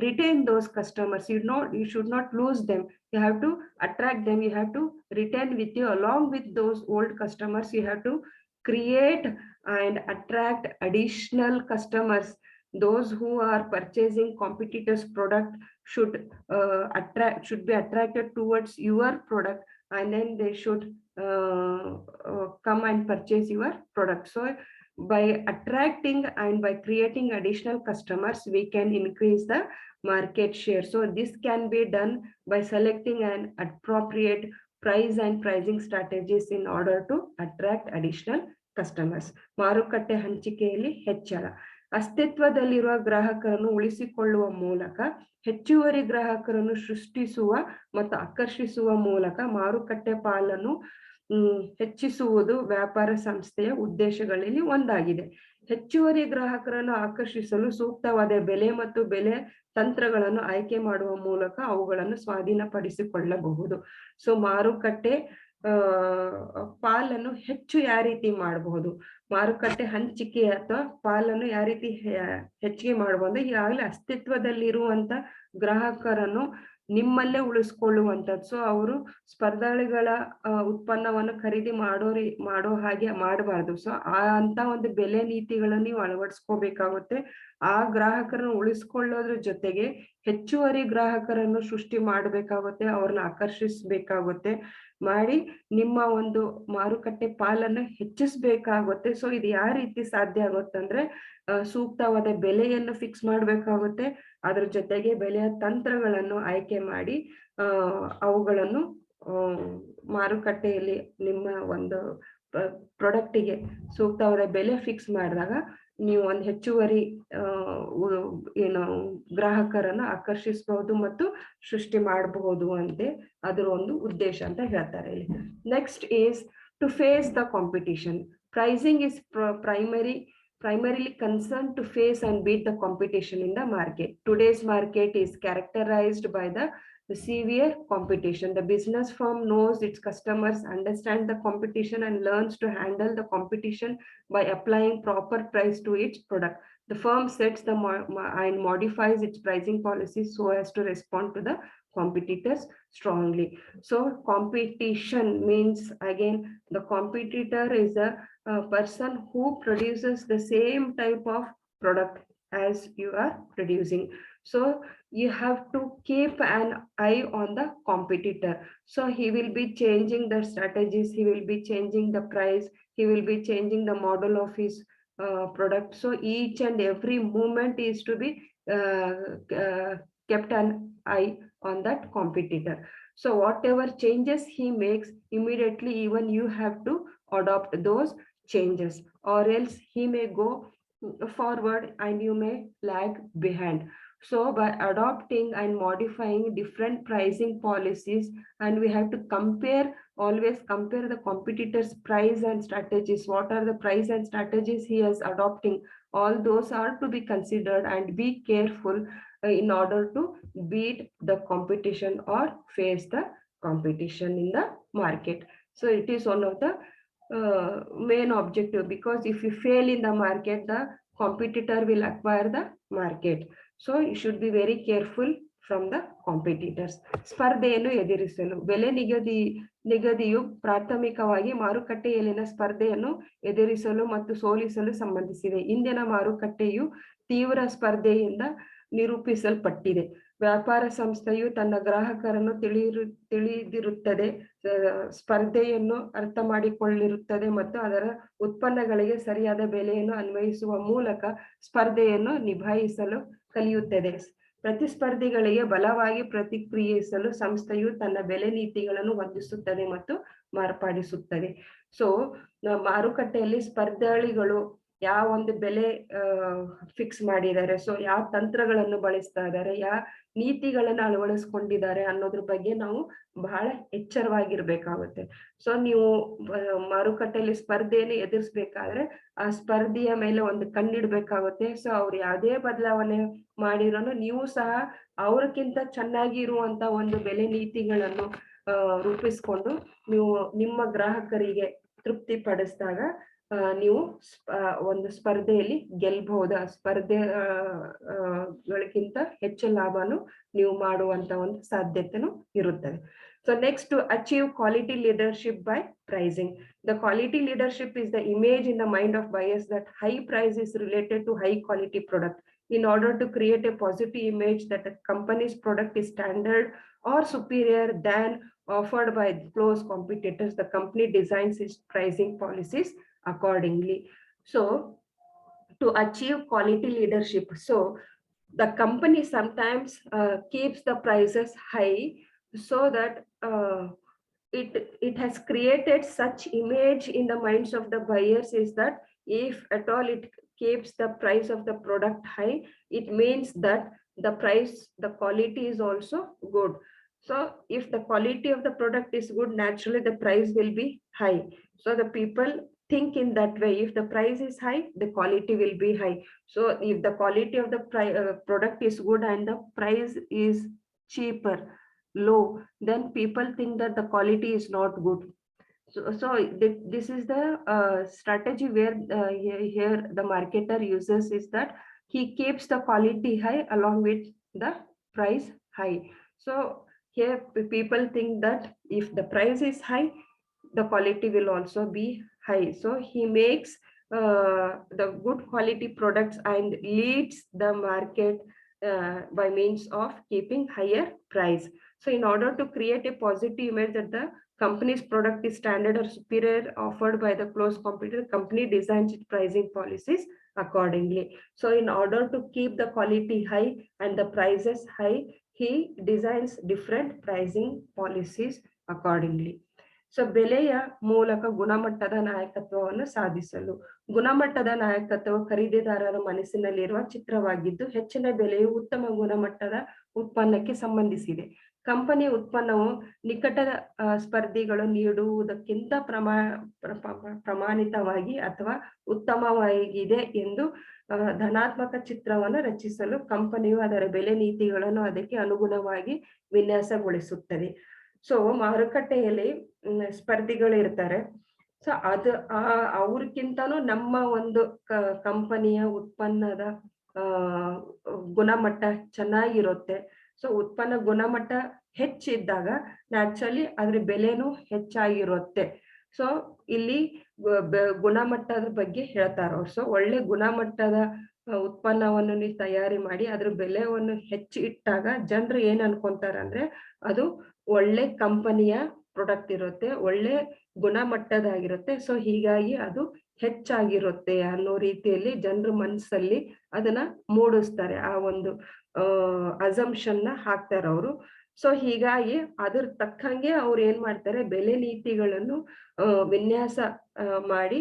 retain those customers. You should not lose them. You have to attract them, you have to retain with you. Along with those old customers, you have to create and attract additional customers. Those who are purchasing competitors product should be attracted towards your product, and then they should come and purchase your product. So by attracting and by creating additional customers, we can increase the market share. So this can be done by selecting an appropriate price and pricing strategies in order to attract additional customers. ಮಾರುಕಟ್ಟೆ ಹಂಚಿಕೆಯಲ್ಲಿ ಹೆಚ್ಚಳ. ಅಸ್ತಿತ್ವದಲ್ಲಿರುವ ಗ್ರಾಹಕರನ್ನು ಉಳಿಸಿಕೊಳ್ಳುವ ಮೂಲಕ ಹೆಚ್ಚುವರಿ ಗ್ರಾಹಕರನ್ನು ಸೃಷ್ಟಿಸುವ ಮತ್ತು ಆಕರ್ಷಿಸುವ ಮೂಲಕ ಮಾರುಕಟ್ಟೆ ಪಾಲನ್ನು ಹೆಚ್ಚಿಸುವುದು ವ್ಯಾಪಾರ ಸಂಸ್ಥೆಯ ಉದ್ದೇಶಗಳಲ್ಲಿ ಒಂದಾಗಿದೆ. ಹೆಚ್ಚುವರಿ ಗ್ರಾಹಕರನ್ನು ಆಕರ್ಷಿಸಲು ಸೂಕ್ತವಾದ ಬೆಲೆ ಮತ್ತು ಬೆಲೆ ತಂತ್ರಗಳನ್ನು ಆಯ್ಕೆ ಮಾಡುವ ಮೂಲಕ ಅವುಗಳನ್ನು ಸ್ವಾಧೀನಪಡಿಸಿಕೊಳ್ಳಬಹುದು. ಸೊ ಮಾರುಕಟ್ಟೆ ಪಾಲನ್ನು ಹೆಚ್ಚು ಯಾವ ರೀತಿ ಮಾಡಬಹುದು, ಮಾರುಕಟ್ಟೆ ಹಂಚಿಕೆ ಅಥವಾ ಪಾಲನ್ನು ಯಾವ ರೀತಿ ಹೆಚ್ಚಿಗೆ ಮಾಡಬಹುದು, ಈಗಾಗಲೇ ಅಸ್ತಿತ್ವದಲ್ಲಿರುವಂತ ಗ್ರಾಹಕರನ್ನು ನಿಮ್ಮಲ್ಲೇ ಉಳಿಸ್ಕೊಳ್ಳುವಂಥದ್ದು. ಸೊ ಅವರು ಸ್ಪರ್ಧಾಳಿಗಳ ಉತ್ಪನ್ನವನ್ನು ಖರೀದಿ ಮಾಡೋ ಹಾಗೆ ಮಾಡಬಾರ್ದು. ಸೊ ಅಂತ ಒಂದು ಬೆಲೆ ನೀತಿಗಳನ್ನು ನೀವು ಅಳವಡಿಸ್ಕೋಬೇಕಾಗುತ್ತೆ. ಆ ಗ್ರಾಹಕರನ್ನು ಉಳಿಸ್ಕೊಳ್ಳೋದ್ರ ಜೊತೆಗೆ ಹೆಚ್ಚುವರಿ ಗ್ರಾಹಕರನ್ನು ಸೃಷ್ಟಿ ಮಾಡಬೇಕಾಗುತ್ತೆ, ಅವ್ರನ್ನ ಆಕರ್ಷಿಸ್ಬೇಕಾಗುತ್ತೆ, ಮಾಡಿ ನಿಮ್ಮ ಒಂದು ಮಾರುಕಟ್ಟೆ ಪಾಲನ್ನು ಹೆಚ್ಚಿಸ್ಬೇಕಾಗುತ್ತೆ. ಸೊ ಇದು ಯಾವ ರೀತಿ ಸಾಧ್ಯ ಆಗುತ್ತಂದ್ರೆ ಸೂಕ್ತವಾದ ಬೆಲೆಯನ್ನು ಫಿಕ್ಸ್ ಮಾಡ್ಬೇಕಾಗುತ್ತೆ, ಅದ್ರ ಜೊತೆಗೆ ಬೆಲೆಯ ತಂತ್ರಗಳನ್ನು ಆಯ್ಕೆ ಮಾಡಿ ಅವುಗಳನ್ನು ಮಾರುಕಟ್ಟೆಯಲ್ಲಿ ನಿಮ್ಮ ಒಂದು ಪ್ರಾಡಕ್ಟಿಗೆ ಸೂಕ್ತವಾದ ಬೆಲೆ ಫಿಕ್ಸ್ ಮಾಡಿದಾಗ ನೀವು ಒಂದು ಹೆಚ್ಚುವರಿ ಗ್ರಾಹಕರನ್ನು ಆಕರ್ಷಿಸಬಹುದು ಮತ್ತು ಸೃಷ್ಟಿ ಮಾಡಬಹುದು ಅಂತೆ ಅದರ ಒಂದು ಉದ್ದೇಶ ಅಂತ ಹೇಳ್ತಾರೆ ಇಲ್ಲಿ. Next is to face the competition. Pricing is primarily concerned to face and beat the competition in the market. Today's market is characterized by the severe competition. The business firm knows its customers, understands the competition, and learns to handle the competition by applying proper price to its product. The firm sets and modifies its pricing policies so as to respond to the competitors strongly. So competition means, again, the competitor is a person who produces the same type of product as you are producing. So you have to keep an eye on the competitor. So he will be changing the strategies, he will be changing the price, he will be changing the model of his product. So each and every movement is to be kept an eye on that competitor. So whatever changes he makes, immediately even you have to adopt those changes, or else he may go forward and you may lag behind. So by adopting and modifying different pricing policies, and we have to always compare the competitor's price and strategies. What are the price and strategies he is adopting? All those are to be considered, and be careful in order to beat the competition or face the competition in the market. So it is one of the main objective, because if you fail in the market, the competitor will acquire the market. So you should be very careful from the competitors. ಸ್ಪರ್ಧೆಯನ್ನು ಎದುರಿಸಲು. ಬೆಲೆ ನಿಗದಿಯು ಪ್ರಾಥಮಿಕವಾಗಿ ಮಾರುಕಟ್ಟೆಯಲ್ಲಿನ ಸ್ಪರ್ಧೆಯನ್ನು ಎದುರಿಸಲು ಮತ್ತು ಸೋಲಿಸಲು ಸಂಬಂಧಿಸಿದೆ. ಇಂದಿನ ಮಾರುಕಟ್ಟೆಯು ತೀವ್ರ ಸ್ಪರ್ಧೆಯಿಂದ ನಿರೂಪಿಸಲ್ಪಟ್ಟಿದೆ. ವ್ಯಾಪಾರ ಸಂಸ್ಥೆಯು ತನ್ನ ಗ್ರಾಹಕರನ್ನು ತಿಳಿದಿರುತ್ತದೆ, ಸ್ಪರ್ಧೆಯನ್ನು ಅರ್ಥ ಮಾಡಿಕೊಳ್ಳಿರುತ್ತದೆ ಮತ್ತು ಅದರ ಉತ್ಪನ್ನಗಳಿಗೆ ಸರಿಯಾದ ಬೆಲೆಯನ್ನು ಅನ್ವಯಿಸುವ ಮೂಲಕ ಸ್ಪರ್ಧೆಯನ್ನು ನಿಭಾಯಿಸಲು ಕಲಿಯುತ್ತದೆ. ಪ್ರತಿಸ್ಪರ್ಧಿಗಳಿಗೆ ಬಲವಾಗಿ ಪ್ರತಿಕ್ರಿಯಿಸಲು ಸಂಸ್ಥೆಯು ತನ್ನ ಬೆಲೆ ನೀತಿಗಳನ್ನು ಹೊಂದಿಸುತ್ತದೆ ಮತ್ತು ಮಾರ್ಪಡಿಸುತ್ತದೆ. ಸೊ ಮಾರುಕಟ್ಟೆಯಲ್ಲಿ ಸ್ಪರ್ಧಾಳಿಗಳು ಯಾವ ಒಂದು ಬೆಲೆ ಫಿಕ್ಸ್ ಮಾಡಿದ್ದಾರೆ, ಸೊ ಯಾವ ತಂತ್ರಗಳನ್ನು ಬಳಸ್ತಾ ಇದ್ದಾರೆ, ನೀತಿಗಳನ್ನ ಅಳವಡಿಸ್ಕೊಂಡಿದ್ದಾರೆ ಅನ್ನೋದ್ರ ಬಗ್ಗೆ ನಾವು ಬಹಳ ಎಚ್ಚರವಾಗಿರ್ಬೇಕಾಗುತ್ತೆ. ಸೊ ನೀವು ಮಾರುಕಟ್ಟೆಯಲ್ಲಿ ಸ್ಪರ್ಧೆಯನ್ನು ಎದುರಿಸ್ಬೇಕಾದ್ರೆ ಆ ಸ್ಪರ್ಧೆಯ ಮೇಲೆ ಒಂದು ಕಣ್ಣಿಡ್ಬೇಕಾಗುತ್ತೆ. ಸೊ ಅವ್ರು ಯಾವುದೇ ಬದಲಾವಣೆ ಮಾಡಿರೋನು ನೀವು ಸಹ ಅವ್ರಕ್ಕಿಂತ ಚೆನ್ನಾಗಿ ಇರುವಂತ ಒಂದು ಬೆಲೆ ನೀತಿಗಳನ್ನು ರೂಪಿಸ್ಕೊಂಡು ನೀವು ನಿಮ್ಮ ಗ್ರಾಹಕರಿಗೆ ತೃಪ್ತಿ ಪಡಿಸಿದಾಗ ನೀವು ಒಂದು ಸ್ಪರ್ಧೆಯಲ್ಲಿ ಗೆಲ್ಬಹುದು. ಆ ಸ್ಪರ್ಧೆಗಳಿಗಿಂತ ಹೆಚ್ಚು ಲಾಭನು ನೀವು ಮಾಡುವಂತ ಒಂದು ಸಾಧ್ಯತೆನೂ ಇರುತ್ತದೆ. So next, to achieve quality leadership by pricing. The quality leadership is the image in the mind of buyers that high price is related to high quality product. In order to create a positive image that a company's product is standard or superior than offered by close competitors, the company designs its pricing policies accordingly. So to achieve quality leadership, so the company sometimes keeps the prices high so that it has created such image in the minds of the buyers is that if at all it keeps the price of the product high, it means that the quality is also good. So if the quality of the product is good, naturally the price will be high. So the people think in that way. If the price is high, the quality will be high. So if the quality of the product is good and the price is cheaper, low, then people think that the quality is not good. So this is the strategy where here the marketer uses is that he keeps the quality high along with the price high. So here people think that if the price is high, the quality will also be high. So he makes the good quality products and leads the market by means of keeping higher price. So in order to create a positive image that the company's product is standard or superior offered by the close competitor, company designs its pricing policies accordingly. So in order to keep the quality high and the prices high, he designs different pricing policies accordingly. So ಬೆಲೆಯ ಮೂಲಕ ಗುಣಮಟ್ಟದ ನಾಯಕತ್ವವನ್ನು ಸಾಧಿಸಲು. ಗುಣಮಟ್ಟದ ನಾಯಕತ್ವವು ಖರೀದಿದಾರರ ಮನಸ್ಸಿನಲ್ಲಿರುವ ಚಿತ್ರವಾಗಿದ್ದು ಹೆಚ್ಚಿನ ಬೆಲೆಯು ಉತ್ತಮ ಗುಣಮಟ್ಟದ ಉತ್ಪನ್ನಕ್ಕೆ ಸಂಬಂಧಿಸಿದೆ. ಕಂಪನಿ ಉತ್ಪನ್ನವು ನಿಕಟ ಸ್ಪರ್ಧಿಗಳು ನೀಡುವುದಕ್ಕಿಂತ ಪ್ರಮಾಣಿತವಾಗಿ ಅಥವಾ ಉತ್ತಮವಾಗಿದೆ ಎಂದು ಧನಾತ್ಮಕ ಚಿತ್ರವನ್ನು ರಚಿಸಲು ಕಂಪನಿಯು ಅದರ ಬೆಲೆ ನೀತಿಗಳನ್ನು ಅದಕ್ಕೆ ಅನುಗುಣವಾಗಿ ವಿನ್ಯಾಸಗೊಳಿಸುತ್ತದೆ. ಸೊ ಮಾರುಕಟ್ಟೆಯಲ್ಲಿ ಸ್ಪರ್ಧಿಗಳು ಇರ್ತಾರೆ. ಸೊ ಅವ್ರಕ್ಕಿಂತನೂ ನಮ್ಮ ಒಂದು ಕಂಪನಿಯ ಉತ್ಪನ್ನದ ಗುಣಮಟ್ಟ ಚೆನ್ನಾಗಿರುತ್ತೆ. ಸೊ ಉತ್ಪನ್ನ ಗುಣಮಟ್ಟ ಹೆಚ್ಚಿದ್ದಾಗ ನ್ಯಾಚುರಲಿ ಅದ್ರ ಬೆಲೆನೂ ಹೆಚ್ಚಾಗಿರುತ್ತೆ. ಸೊ ಇಲ್ಲಿ ಗುಣಮಟ್ಟದ ಬಗ್ಗೆ ಹೇಳ್ತಾರ ಅವ್ರು. ಸೊ ಒಳ್ಳೆ ಗುಣಮಟ್ಟದ ಉತ್ಪನ್ನವನ್ನು ನೀವು ತಯಾರಿ ಮಾಡಿ ಅದ್ರ ಬೆಲೆಯನ್ನು ಹೆಚ್ಚು ಇಟ್ಟಾಗ ಜನರು ಏನ್ ಅನ್ಕೊಂತಾರ ಅಂದ್ರೆ ಅದು ಒಳ್ಳೆ ಕಂಪನಿಯ ಪ್ರಾಡಕ್ಟ್ ಇರುತ್ತೆ, ಒಳ್ಳೆ ಗುಣಮಟ್ಟದಾಗಿರುತ್ತೆ. ಸೊ ಹೀಗಾಗಿ ಅದು ಹೆಚ್ಚಾಗಿರುತ್ತೆ ಅನ್ನೋ ರೀತಿಯಲ್ಲಿ ಜನರ ಮನಸ್ಸಲ್ಲಿ ಅದನ್ನ ಮೂಡಿಸ್ತಾರೆ. ಆ ಒಂದು ಅಸಂಪ್ಷನ್ ನ ಹಾಕ್ತಾರ ಅವರು. ಸೊ ಹೀಗಾಗಿ ಅದ್ರ ತಕ್ಕಂಗೆ ಅವ್ರು ಏನ್ ಮಾಡ್ತಾರೆ, ಬೆಲೆ ನೀತಿಗಳನ್ನು ವಿನ್ಯಾಸ ಮಾಡಿ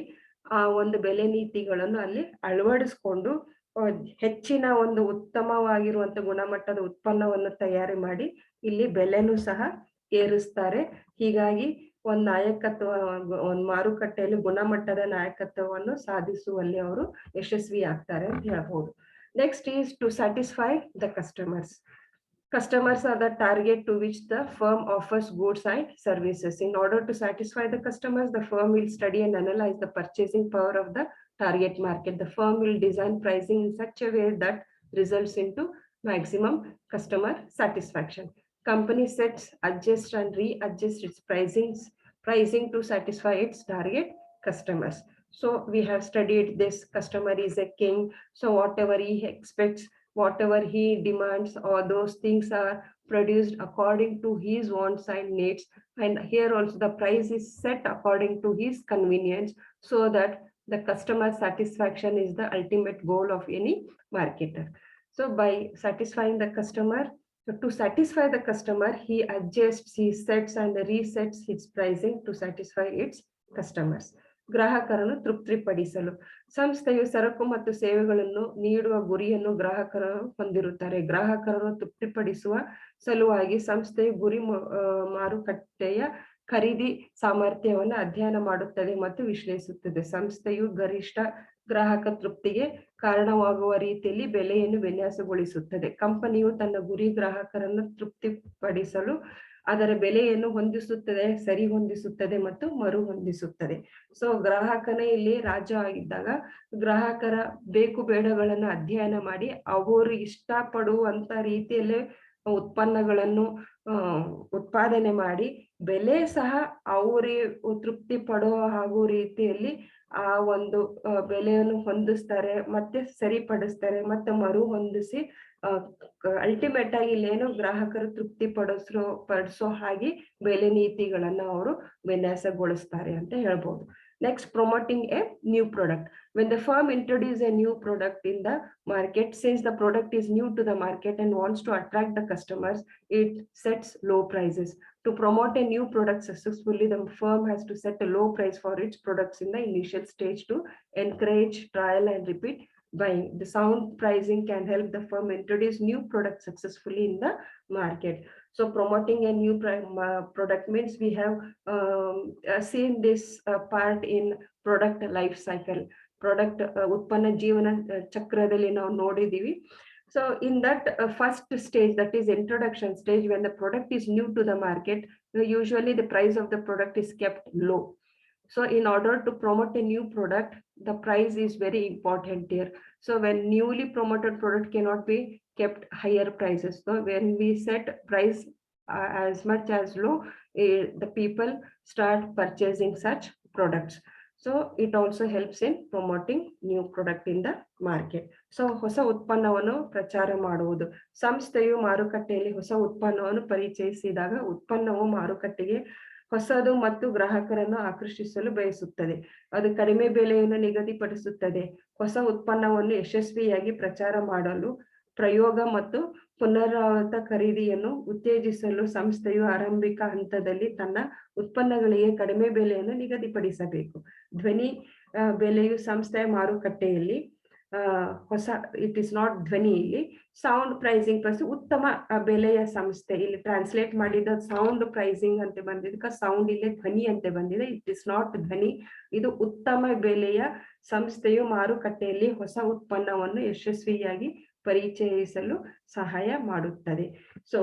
ಆ ಒಂದು ಬೆಲೆ ನೀತಿಗಳನ್ನು ಅಲ್ಲಿ ಅಳವಡಿಸ್ಕೊಂಡು ಹೆಚ್ಚಿನ ಒಂದು ಉತ್ತಮವಾಗಿರುವಂತ ಗುಣಮಟ್ಟದ ಉತ್ಪನ್ನವನ್ನು ತಯಾರಿ ಮಾಡಿ ಇಲ್ಲಿ ಬೆಲೆನೂ ಸಹ ಏರಿಸ್ತಾರೆ. ಹೀಗಾಗಿ ಒಂದು ನಾಯಕತ್ವ, ಒಂದು ಮಾರುಕಟ್ಟೆಯಲ್ಲಿ ಗುಣಮಟ್ಟದ ನಾಯಕತ್ವವನ್ನು ಸಾಧಿಸುವಲ್ಲಿ ಅವರು ಯಶಸ್ವಿ ಆಗ್ತಾರೆ ಅಂತ ಹೇಳ್ಬೋದು. Next is to satisfy the customers. Customers are the target to which the firm offers goods and services. In order to satisfy the customers, the firm will study and analyze the purchasing power of the target market. The firm will design pricing in such a way that results into maximum customer satisfaction. Company sets, adjusts and readjusts its pricing to satisfy its target customers. So we have studied this. Customer is a king. So whatever he expects, whatever he demands, all those things are produced according to his wants and needs. And here also the price is set according to his convenience, so that the customer satisfaction is the ultimate goal of any marketer. So by satisfying the customer, to satisfy the customer, he adjusts, he sets and resets his pricing to satisfy its customers. ಗ್ರಾಹಕರನ್ನು ತೃಪ್ತಿಪಡಿಸಲು. ಸಂಸ್ಥೆಯು ಸರಕು ಮತ್ತು ಸೇವೆಗಳನ್ನು ನೀಡುವ ಗುರಿಯನ್ನು ಗ್ರಾಹಕರು ಹೊಂದಿರುತ್ತಾರೆ. ಗ್ರಾಹಕರನ್ನು ತೃಪ್ತಿಪಡಿಸುವ ಸಲುವಾಗಿ ಸಂಸ್ಥೆಯು ಗುರಿ ಮಾರುಕಟ್ಟೆಯ ಖರೀದಿ ಸಾಮರ್ಥ್ಯವನ್ನು ಅಧ್ಯಯನ ಮಾಡುತ್ತದೆ ಮತ್ತು ವಿಶ್ಲೇಷಿಸುತ್ತದೆ. ಸಂಸ್ಥೆಯು ಗರಿಷ್ಠ ಗ್ರಾಹಕ ತೃಪ್ತಿಗೆ ಕಾರಣವಾಗುವ ರೀತಿಯಲ್ಲಿ ಬೆಲೆಯನ್ನು ವಿನ್ಯಾಸಗೊಳಿಸುತ್ತದೆ. ಕಂಪನಿಯು ತನ್ನ ಗುರಿ ಗ್ರಾಹಕರನ್ನು ತೃಪ್ತಿಪಡಿಸಲು ಅದರ ಬೆಲೆಯನ್ನು ಹೊಂದಿಸುತ್ತದೆ, ಸರಿ ಹೊಂದಿಸುತ್ತದೆ ಮತ್ತು ಮರು ಹೊಂದಿಸುತ್ತದೆ. ಸೊ ಗ್ರಾಹಕನ ಇಲ್ಲಿ ರಾಜ ಆಗಿದ್ದಾಗ ಗ್ರಾಹಕರ ಬೇಕು ಬೇಡಗಳನ್ನು ಅಧ್ಯಯನ ಮಾಡಿ ಅವರು ಇಷ್ಟಪಡುವಂತ ರೀತಿಯಲ್ಲೇ ಉತ್ಪನ್ನಗಳನ್ನು ಉತ್ಪಾದನೆ ಮಾಡಿ ಬೆಲೆ ಸಹ ಅವರೇ ತೃಪ್ತಿ ಪಡುವ ಹಾಗೂ ರೀತಿಯಲ್ಲಿ ಆ ಒಂದು ಬೆಲೆಯನ್ನು ಹೊಂದಿಸ್ತಾರೆ, ಮತ್ತೆ ಸರಿಪಡಿಸ್ತಾರೆ, ಮತ್ತೆ ಮರು ಹೊಂದಿಸಿ ಅಲ್ಟಿಮೇಟ್ ಆಗಿ ಇಲ್ಲೇನು ಗ್ರಾಹಕರು ತೃಪ್ತಿ ಪಡಿಸೋ ಹಾಗೆ ಬೆಲೆ ನೀತಿಗಳನ್ನ ಅವರು ವಿನ್ಯಾಸಗೊಳಿಸ್ತಾರೆ ಅಂತ ಹೇಳ್ಬೋದು. Next, promoting a new product. When the firm introduces a new product in the market, since the product is new to the market and wants to attract the customers, it sets low prices. To promote a new product successfully, the firm has to set a low price for its products in the initial stage to encourage trial and repeat buying. The sound pricing can help the firm introduce new products successfully in the market. So promoting a new product means we have seen this part in product life cycle. Product utpanna jeevana chakradalli ನಾವು ನೋಡಿದೀವಿ. So in that first stage, that is introduction stage, when the product is new to the market, usually the price of the product is kept low. So in order to promote a new product, the price is very important here. So when newly promoted product cannot be kept higher prices. So when we set price as much as low, the people start purchasing such products. So it also helps in promoting new product in the market. So ಹೊಸ ಉತ್ಪನ್ನವನ್ನು ಪ್ರಚಾರ ಮಾಡುವುದು. ಸಂಸ್ಥೆಯು ಮಾರುಕಟ್ಟೆಯಲ್ಲಿ ಹೊಸ ಉತ್ಪನ್ನವನ್ನು ಪರಿಚಯಿಸಿದಾಗ ಉತ್ಪನ್ನವು ಮಾರುಕಟ್ಟೆಗೆ ಹೊಸದು ಮತ್ತು ಗ್ರಾಹಕರನ್ನು ಆಕರ್ಷಿಸಲು ಬಯಸುತ್ತದೆ. ಅದು ಕಡಿಮೆ ಬೆಲೆಯನ್ನು ನಿಗದಿಪಡಿಸುತ್ತದೆ. ಹೊಸ ಉತ್ಪನ್ನವನ್ನು ಯಶಸ್ವಿಯಾಗಿ ಪ್ರಚಾರ ಮಾಡಲು ಪ್ರಯೋಗ ಮತ್ತು ಪುನರಾವರ್ತ ಖರೀದಿಯನ್ನು ಉತ್ತೇಜಿಸಲು ಸಂಸ್ಥೆಯು ಆರಂಭಿಕ ಹಂತದಲ್ಲಿ ತನ್ನ ಉತ್ಪನ್ನಗಳಿಗೆ ಕಡಿಮೆ ಬೆಲೆಯನ್ನು ನಿಗದಿಪಡಿಸಬೇಕು. ಧ್ವನಿ ಬೆಲೆಯು ಸಂಸ್ಥೆಯ ಮಾರುಕಟ್ಟೆಯಲ್ಲಿ ಹೊಸ ಇಟ್ ಇಸ್ ನಾಟ್ ಧ್ವನಿ, ಇಲ್ಲಿ ಸೌಂಡ್ ಪ್ರೈಸಿಂಗ್ ಪ್ಲಸ್ ಉತ್ತಮ ಬೆಲೆಯ ಸಂಸ್ಥೆ. ಇಲ್ಲಿ ಟ್ರಾನ್ಸ್ಲೇಟ್ ಮಾಡಿದ ಸೌಂಡ್ ಪ್ರೈಸಿಂಗ್ ಅಂತ ಬಂದಿದ್ದಕ್ಕೆ ಸೌಂಡ್ ಇಲ್ಲಿ ಧ್ವನಿ ಅಂತ ಬಂದಿದೆ. ಇಟ್ ಇಸ್ ನಾಟ್ ಧ್ವನಿ, ಇದು ಉತ್ತಮ ಬೆಲೆಯ ಸಂಸ್ಥೆಯು ಮಾರುಕಟ್ಟೆಯಲ್ಲಿ ಹೊಸ ಉತ್ಪನ್ನವನ್ನು ಯಶಸ್ವಿಯಾಗಿ ಪರಿಚಯಿಸಲು ಸಹಾಯ ಮಾಡುತ್ತದೆ. ಸೊ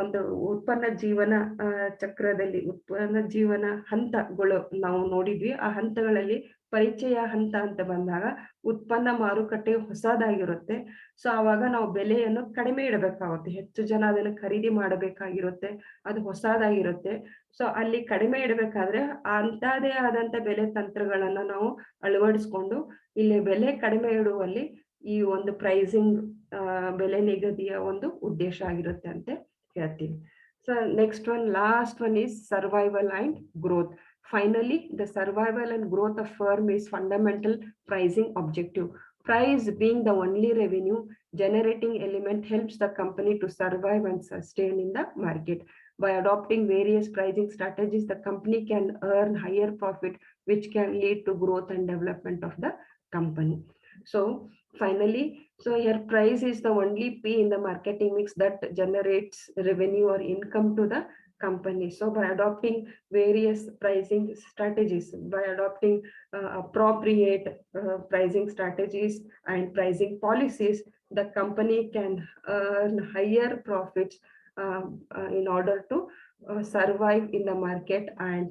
ಒಂದು ಉತ್ಪನ್ನ ಜೀವನ ಚಕ್ರದಲ್ಲಿ ಉತ್ಪನ್ನ ಜೀವನ ಹಂತಗಳು ನಾವು ನೋಡಿದ್ವಿ. ಆ ಹಂತಗಳಲ್ಲಿ ಪರಿಚಯ ಹಂತ ಅಂತ ಬಂದಾಗ ಉತ್ಪನ್ನ ಮಾರುಕಟ್ಟೆ ಹೊಸದಾಗಿರುತ್ತೆ. ಸೊ ಆವಾಗ ನಾವು ಬೆಲೆಯನ್ನು ಕಡಿಮೆ ಇಡಬೇಕಾಗುತ್ತೆ. ಹೆಚ್ಚು ಜನ ಅದನ್ನು ಖರೀದಿ ಮಾಡಬೇಕಾಗಿರುತ್ತೆ, ಅದು ಹೊಸದಾಗಿರುತ್ತೆ. ಸೊ ಅಲ್ಲಿ ಕಡಿಮೆ ಇಡಬೇಕಾದ್ರೆ ಅಂತದೇ ಆದಂತ ಬೆಲೆ ತಂತ್ರಗಳನ್ನ ನಾವು ಅಳವಡಿಸ್ಕೊಂಡು ಇಲ್ಲಿ ಬೆಲೆ ಕಡಿಮೆ ಇಡುವಲ್ಲಿ ಈ ಒಂದು ಪ್ರೈಸಿಂಗ್ ಬೆಲೆ ನಿಗದಿಯ ಒಂದು ಉದ್ದೇಶ ಆಗಿರುತ್ತೆ ಅಂತ ಹೇಳ್ತೀವಿ. So next one, last one is survival and growth. Finally, the survival and growth of firm is fundamental pricing objective. Price being the only revenue generating element helps the company to survive and sustain in the market. By adopting various pricing strategies, the company can earn higher profit, which can lead to growth and development of the company. So finally, so here price is the only P in the marketing mix that generates revenue or income to the company. So by adopting various pricing strategies, by adopting appropriate pricing strategies and pricing policies, the company can earn higher profits in order to survive in the market and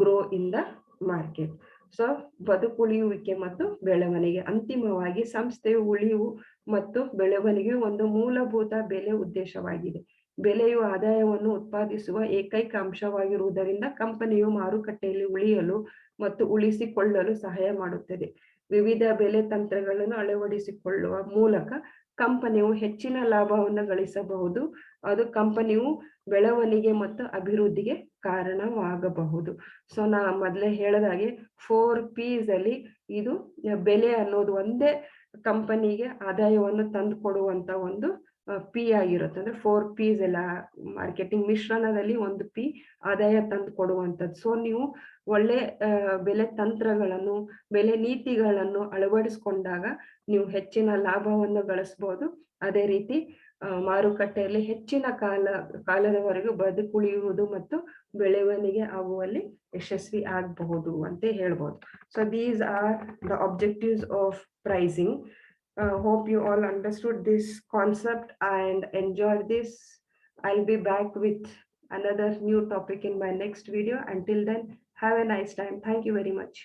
grow in the market. So ಬದುಕುಳಿಯುವಿಕೆ ಮತ್ತು ಬೆಳವಣಿಗೆ. ಅಂತಿಮವಾಗಿ ಸಂಸ್ಥೆಯ ಉಳಿವು ಮತ್ತು ಬೆಳವಣಿಗೆ ಒಂದು ಮೂಲಭೂತ ಬೆಲೆ ಉದ್ದೇಶವಾಗಿದೆ. ಬೆಲೆಯು ಆದಾಯವನ್ನು ಉತ್ಪಾದಿಸುವ ಏಕೈಕ ಅಂಶವಾಗಿರುವುದರಿಂದ ಕಂಪನಿಯು ಮಾರುಕಟ್ಟೆಯಲ್ಲಿ ಉಳಿಯಲು ಮತ್ತು ಉಳಿಸಿಕೊಳ್ಳಲು ಸಹಾಯ ಮಾಡುತ್ತದೆ. ವಿವಿಧ ಬೆಲೆ ತಂತ್ರಗಳನ್ನು ಅಳವಡಿಸಿಕೊಳ್ಳುವ ಮೂಲಕ ಕಂಪನಿಯು ಹೆಚ್ಚಿನ ಲಾಭವನ್ನು ಗಳಿಸಬಹುದು. ಅದು ಕಂಪನಿಯು ಬೆಳವಣಿಗೆ ಮತ್ತು ಅಭಿವೃದ್ಧಿಗೆ ಕಾರಣವಾಗಬಹುದು. ಸೊ ನಾ ಮೊದಲೇ ಹೇಳಿದಾಗೆ 4 P's ಅಲ್ಲಿ ಇದು ಬೆಲೆ ಅನ್ನೋದು ಒಂದೇ ಕಂಪನಿಗೆ ಆದಾಯವನ್ನು ತಂದು ಕೊಡುವಂತ ಒಂದು ಪಿ ಆಗಿರುತ್ತೆ. ಅಂದ್ರೆ 4 Ps ಎಲ್ಲ ಮಾರ್ಕೆಟಿಂಗ್ ಮಿಶ್ರಣದಲ್ಲಿ ಒಂದು P ಆದಾಯ ತಂದು ಕೊಡುವಂಥದ್ದು. ಸೊ ನೀವು ಒಳ್ಳೆ ಬೆಲೆ ತಂತ್ರಗಳನ್ನು, ಬೆಲೆ ನೀತಿಗಳನ್ನು ಅಳವಡಿಸ್ಕೊಂಡಾಗ ನೀವು ಹೆಚ್ಚಿನ ಲಾಭವನ್ನು ಗಳಿಸ್ಬೋದು. ಅದೇ ರೀತಿ ಮಾರುಕಟ್ಟೆಯಲ್ಲಿ ಹೆಚ್ಚಿನ ಕಾಲದವರೆಗೂ ಬದುಕುಳಿಯುವುದು ಮತ್ತು ಬೆಳವಣಿಗೆ ಆಗುವಲ್ಲಿ ಯಶಸ್ವಿ ಆಗಬಹುದು ಅಂತ ಹೇಳ್ಬೋದು. So these are the objectives of pricing. Hope you all understood this concept and enjoyed this. I'll be back with another new topic in my next video. Until then, have a nice time. Thank you very much.